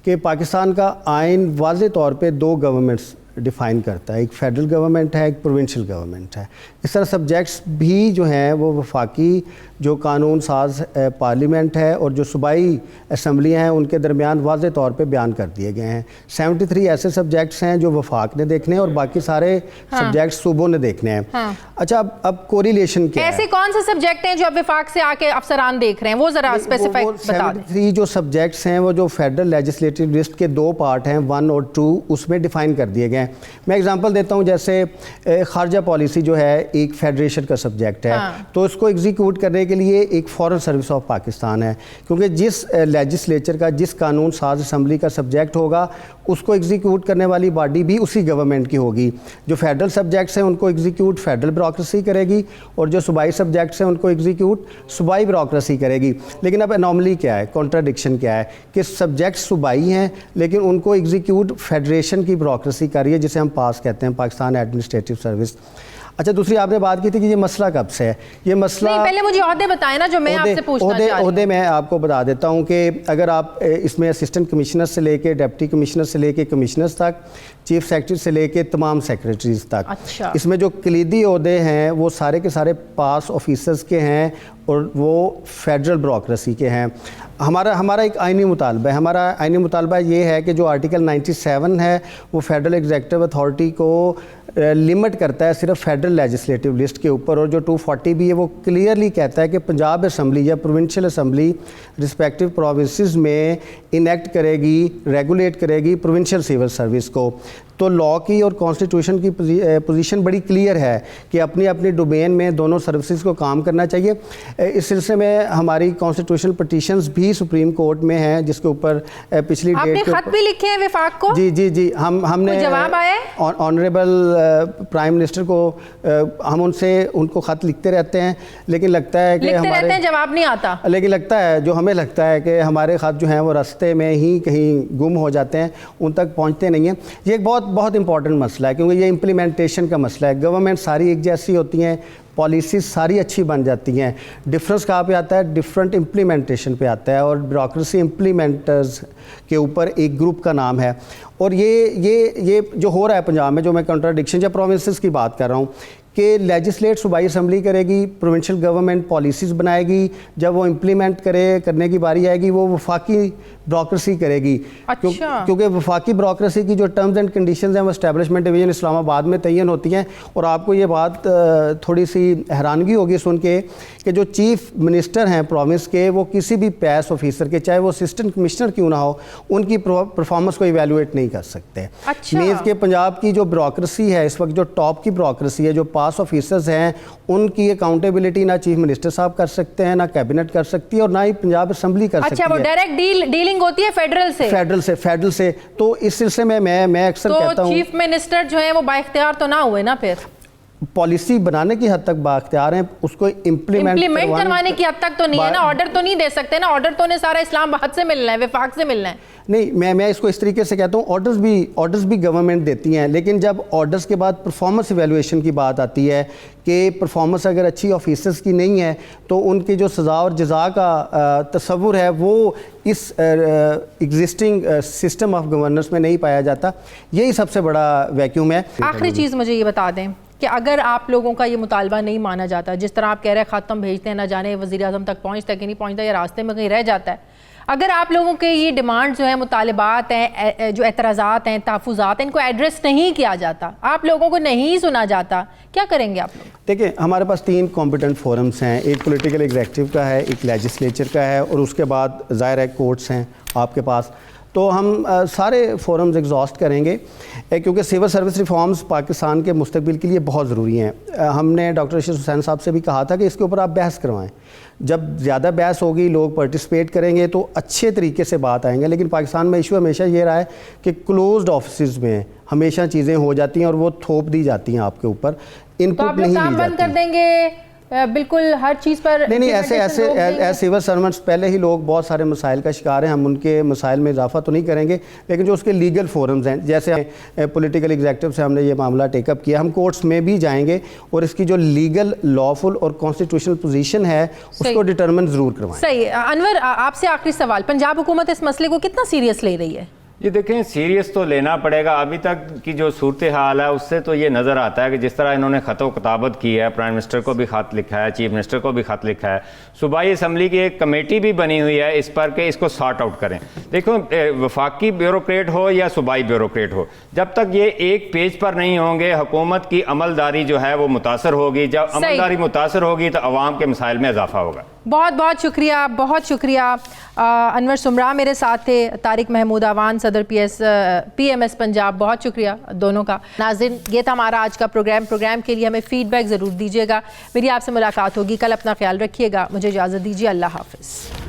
F: کہ پاکستان کا آئین واضح طور پہ دو گورنمنٹس ڈیفائن کرتا ہے, ایک فیڈرل گورنمنٹ ہے, ایک پروونشل گورنمنٹ ہے. اس طرح سبجیکٹس بھی جو ہیں وہ وفاقی جو قانون ساز پارلیمنٹ ہے اور جو صوبائی اسمبلیاں ہیں ان کے درمیان واضح طور پہ بیان کر دیے گئے ہیں. 73 ایسے سبجیکٹس ہیں جو وفاق نے دیکھنے ہیں اور باقی سارے سبجیکٹس صوبوں نے دیکھنے ہیں. اچھا اب کوریلیشن کیا ہے,
A: ایسے کون سے سبجیکٹ ہیں جو اب وفاق سے آ کے افسران دیکھ رہے ہیں وہ ذرا اسپیسیفائک بتا دیں.
F: 73 جو سبجیکٹس ہیں وہ جو فیڈرل لیجسلیٹو لسٹ کے دو پارٹ ہیں 1 اور 2 اس میں ڈیفائن کر دیے گئے ہیں. میں اگزامپل دیتا ہوں, جیسے خارجہ پالیسی جو ہے ایک فیڈریشن کا سبجیکٹ ہے, تو اس کو ایگزیکیوٹ کرنے کے لیے ایک فارن سروس آف پاکستان ہے, کیونکہ جس لیجسلیچر کا جس قانون ساز اسمبلی کا سبجیکٹ ہوگا اس کو ایگزیکیوٹ کرنے والی باڈی بھی اسی گورنمنٹ کی ہوگی. جو فیڈرل سبجیکٹس ہیں ان کو ایگزیکیوٹ فیڈرل بیوروکریسی کرے گی اور جو صوبائی سبجیکٹس ہیں ان کو ایگزیکیوٹ صوبائی بیوروکریسی کرے گی. لیکن اب انوملی کیا ہے, کنٹراڈکشن کیا ہے کہ سبجیکٹس صوبائی ہیں لیکن ان کو ایگزیکیوٹ فیڈریشن کی بیوروکریسی کر رہی ہے جسے ہم پاس کہتے ہیں پاکستان ایڈمنسٹریٹو سروس. اچھا دوسری آپ نے بات کی تھی کہ یہ مسئلہ کب سے ہے. یہ مسئلہ
A: پہلے مجھے عہدے بتائیں نا جو میں آپ سے پوچھنا چاہ رہی ہوں.
F: عہدے میں آپ کو بتا دیتا ہوں کہ اگر آپ اس میں اسسٹنٹ کمشنر سے لے کے ڈپٹی کمشنر سے لے کے کمشنرز تک, چیف سیکرٹری سے لے کے تمام سیکرٹریز تک, اس میں جو کلیدی عہدے ہیں وہ سارے کے سارے پاس آفیسرز کے ہیں اور وہ فیڈرل بیوروکریسی کے ہیں. ہمارا ایک آئینی مطالبہ ہے. ہمارا آئینی مطالبہ یہ ہے کہ جو آرٹیکل 97 ہے وہ فیڈرل ایگزیکٹو اتھارٹی کو لمٹ کرتا ہے صرف فیڈرل لیجسلیٹو لسٹ کے اوپر, اور جو 240 بھی ہے وہ کلیئرلی کہتا ہے کہ پنجاب اسمبلی یا پروونشل اسمبلی رسپیکٹیو پروونسز میں انیکٹ کرے گی, ریگولیٹ کرے گی پروونشل سول سروس کو. تو لاء کی اور کانسٹیٹیوشن کی پوزیشن بڑی کلیئر ہے کہ اپنی اپنی ڈومین میں دونوں سروسز کو کام کرنا چاہیے. اس سلسلے میں ہماری کانسٹیٹیوشنل پٹیشنز بھی سپریم کورٹ میں ہیں جس کے اوپر پچھلی ڈیٹ
A: آپ نے خط بھی لکھے ہیں وفاق کو؟
F: جی ہم نے
A: جواب آیا ہے
F: آنریبل پرائم منسٹر کو, ہم ان کو خط لکھتے رہتے ہیں لیکن لگتا ہے کہ ہمارے
A: جواب نہیں آتا.
F: لیکن لگتا ہے جو ہمیں لگتا ہے کہ ہمارے خط جو ہیں وہ راستے میں ہی کہیں گم ہو جاتے ہیں, ان تک پہنچتے نہیں ہیں. یہ ایک بہت امپورٹنٹ مسئلہ ہے کیونکہ یہ امپلیمنٹیشن کا مسئلہ ہے. گورنمنٹ ساری ایک جیسی ہوتی ہیں, پالیسیز ساری اچھی بن جاتی ہیں, ڈفرینس کہاں پہ آتا ہے, ڈفرینٹ امپلیمنٹیشن پہ آتا ہے, اور بیوروکریسی امپلیمنٹرز کے اوپر ایک گروپ کا نام ہے. اور یہ جو ہو رہا ہے پنجاب میں, جو میں کنٹراڈکشن یا پروونسز کی بات کر رہا ہوں کہ لیجسلیٹ صوبائی اسمبلی کرے گی, پروونشل گورنمنٹ پالیسیز بنائے گی, جب وہ امپلیمنٹ کرنے کی باری آئے گی وہ وفاقی بیوروکریسی کرے گی. کیونکہ وفاقی بیوروکریسی کی جو ٹرمز اینڈ کنڈیشنز ہیں وہ اسٹیبلشمنٹ ڈویژن اسلام آباد میں تعین ہوتی ہیں. اور آپ کو یہ بات تھوڑی سی حیرانگی ہوگی سن کے کہ جو چیف منسٹر ہیں پروونس کے, وہ کسی بھی پیس آفیسر کے, چاہے وہ اسسٹنٹ کمشنر کیوں نہ ہو, ان کی پرفارمنس کو ایویلویٹ نہیں کر سکتے. مینز کہ پنجاب کی جو بیوروکریسی ہے اس وقت, جو ٹاپ کی بیوروکریسی ہے, جو پاس آفیسرز ہیں, ان کی اکاؤنٹیبلٹی نہ چیف منسٹر صاحب کر سکتے ہیں, نہ کیبنٹ کر سکتی ہے, اور نہ ہی پنجاب اسمبلی کر سکتی ہے.
A: اچھا, وہ ڈائریکٹ ڈیلنگ ہوتی ہے فیڈرل سے. تو اس سلسلے میں اکثر کہتا ہوں چیف منسٹر جو ہیں وہ با اختیار تو نہ ہوئے نا, پھر
F: پالیسی بنانے کی حد تک بااختیار ہیں, اس کو امپلیمنٹ
A: کروانے کی حد تک تو نہیں ہے نا. آرڈر تو نہیں دے سکتے نا, آرڈر تو نے سارا اسلام آباد سے ملنا ہے, وفاق سے ملنا ہے.
F: نہیں, میں اس کو اس طریقے سے کہتا ہوں, آرڈرز بھی گورنمنٹ دیتی ہیں, لیکن جب آرڈرز کے بعد پرفارمنس ایویلویشن کی بات آتی ہے کہ پرفارمنس اگر اچھی آفیسرز کی نہیں ہے تو ان کی جو سزا اور جزا کا تصور ہے وہ اس ایگزسٹنگ سسٹم آف گورننس میں نہیں پایا جاتا. یہی سب سے بڑا ویکیوم ہے.
A: آخری چیز مجھے یہ بتا دیں کہ اگر آپ لوگوں کا یہ مطالبہ نہیں مانا جاتا, جس طرح آپ کہہ رہے ہیں خط ہم بھیجتے ہیں, نہ جانے وزیر اعظم تک پہنچتا ہے کہ نہیں پہنچتا, یا راستے میں کہیں رہ جاتا ہے, اگر آپ لوگوں کے یہ ڈیمانڈ جو ہیں, مطالبات ہیں, جو اعتراضات ہیں, تحفظات ہیں, ان کو ایڈریس نہیں کیا جاتا, آپ لوگوں کو نہیں سنا جاتا, کیا کریں گے آپ لوگ؟
F: دیکھیں, ہمارے پاس 3 کمپیٹنٹ فورمز ہیں, ایک پولیٹیکل ایگزیکٹو کا ہے, ایک لیجسلیچر کا ہے, اور اس کے بعد ظاہر ہے کورٹس ہیں آپ کے پاس. تو ہم سارے فورمز ایگزاسٹ کریں گے کیونکہ سول سروس ریفارمز پاکستان کے مستقبل کے لیے بہت ضروری ہیں. ہم نے ڈاکٹر اشرف حسین صاحب سے بھی کہا تھا کہ اس کے اوپر آپ بحث کروائیں. جب زیادہ بحث ہوگی, لوگ پارٹیسپیٹ کریں گے تو اچھے طریقے سے بات آئیں گے. لیکن پاکستان میں ایشو ہمیشہ یہ رہا ہے کہ کلوزڈ آفیسز میں ہمیشہ چیزیں ہو جاتی ہیں اور وہ تھوپ دی جاتی ہیں آپ کے اوپر, ان پٹ نہیں لی
A: کام بند کر
F: جاتی.
A: دیں گے بالکل ہر چیز پر؟
F: نہیں ایسے سول سرونٹس پہلے ہی لوگ بہت سارے مسائل کا شکار ہیں. ہم ان کے مسائل میں اضافہ تو نہیں کریں گے, لیکن جو اس کے لیگل فورمز ہیں, جیسے پولیٹیکل ایگزیکٹو سے ہم نے یہ معاملہ ٹیک اپ کیا, ہم کورٹس میں بھی جائیں گے اور اس کی جو لیگل لافل اور کانسٹیٹیوشنل پوزیشن ہے اس کو ڈٹرمن ضرور کروائیں.
A: صحیح. انور, آپ سے آخری سوال, پنجاب حکومت اس مسئلے کو کتنا سیریس لے رہی ہے؟
E: یہ دیکھیں سیریس تو لینا پڑے گا. ابھی تک کی جو صورتحال ہے اس سے تو یہ نظر آتا ہے کہ جس طرح انہوں نے خط و کتابت کی ہے, پرائم منسٹر کو بھی خط لکھا ہے, چیف منسٹر کو بھی خط لکھا ہے, صوبائی اسمبلی کی ایک کمیٹی بھی بنی ہوئی ہے اس پر کہ اس کو سارٹ آؤٹ کریں. دیکھو وفاقی بیوروکریٹ ہو یا صوبائی بیوروکریٹ ہو, جب تک یہ ایک پیج پر نہیں ہوں گے حکومت کی عملداری جو ہے وہ متاثر ہوگی. جب عملداری متاثر ہوگی تو عوام کے مسائل میں اضافہ ہوگا.
A: بہت بہت شکریہ, بہت شکریہ. انور سمرا میرے ساتھ تھے, طارق محمود اعوان صدر پی ایم ایس پنجاب, بہت شکریہ دونوں کا. ناظرین, یہ تھا ہمارا آج کا پروگرام کے لیے ہمیں فیڈ بیک ضرور دیجیے گا. میری آپ سے ملاقات ہوگی کل. اپنا خیال رکھیے گا. مجھے اجازت دیجیے. اللہ حافظ.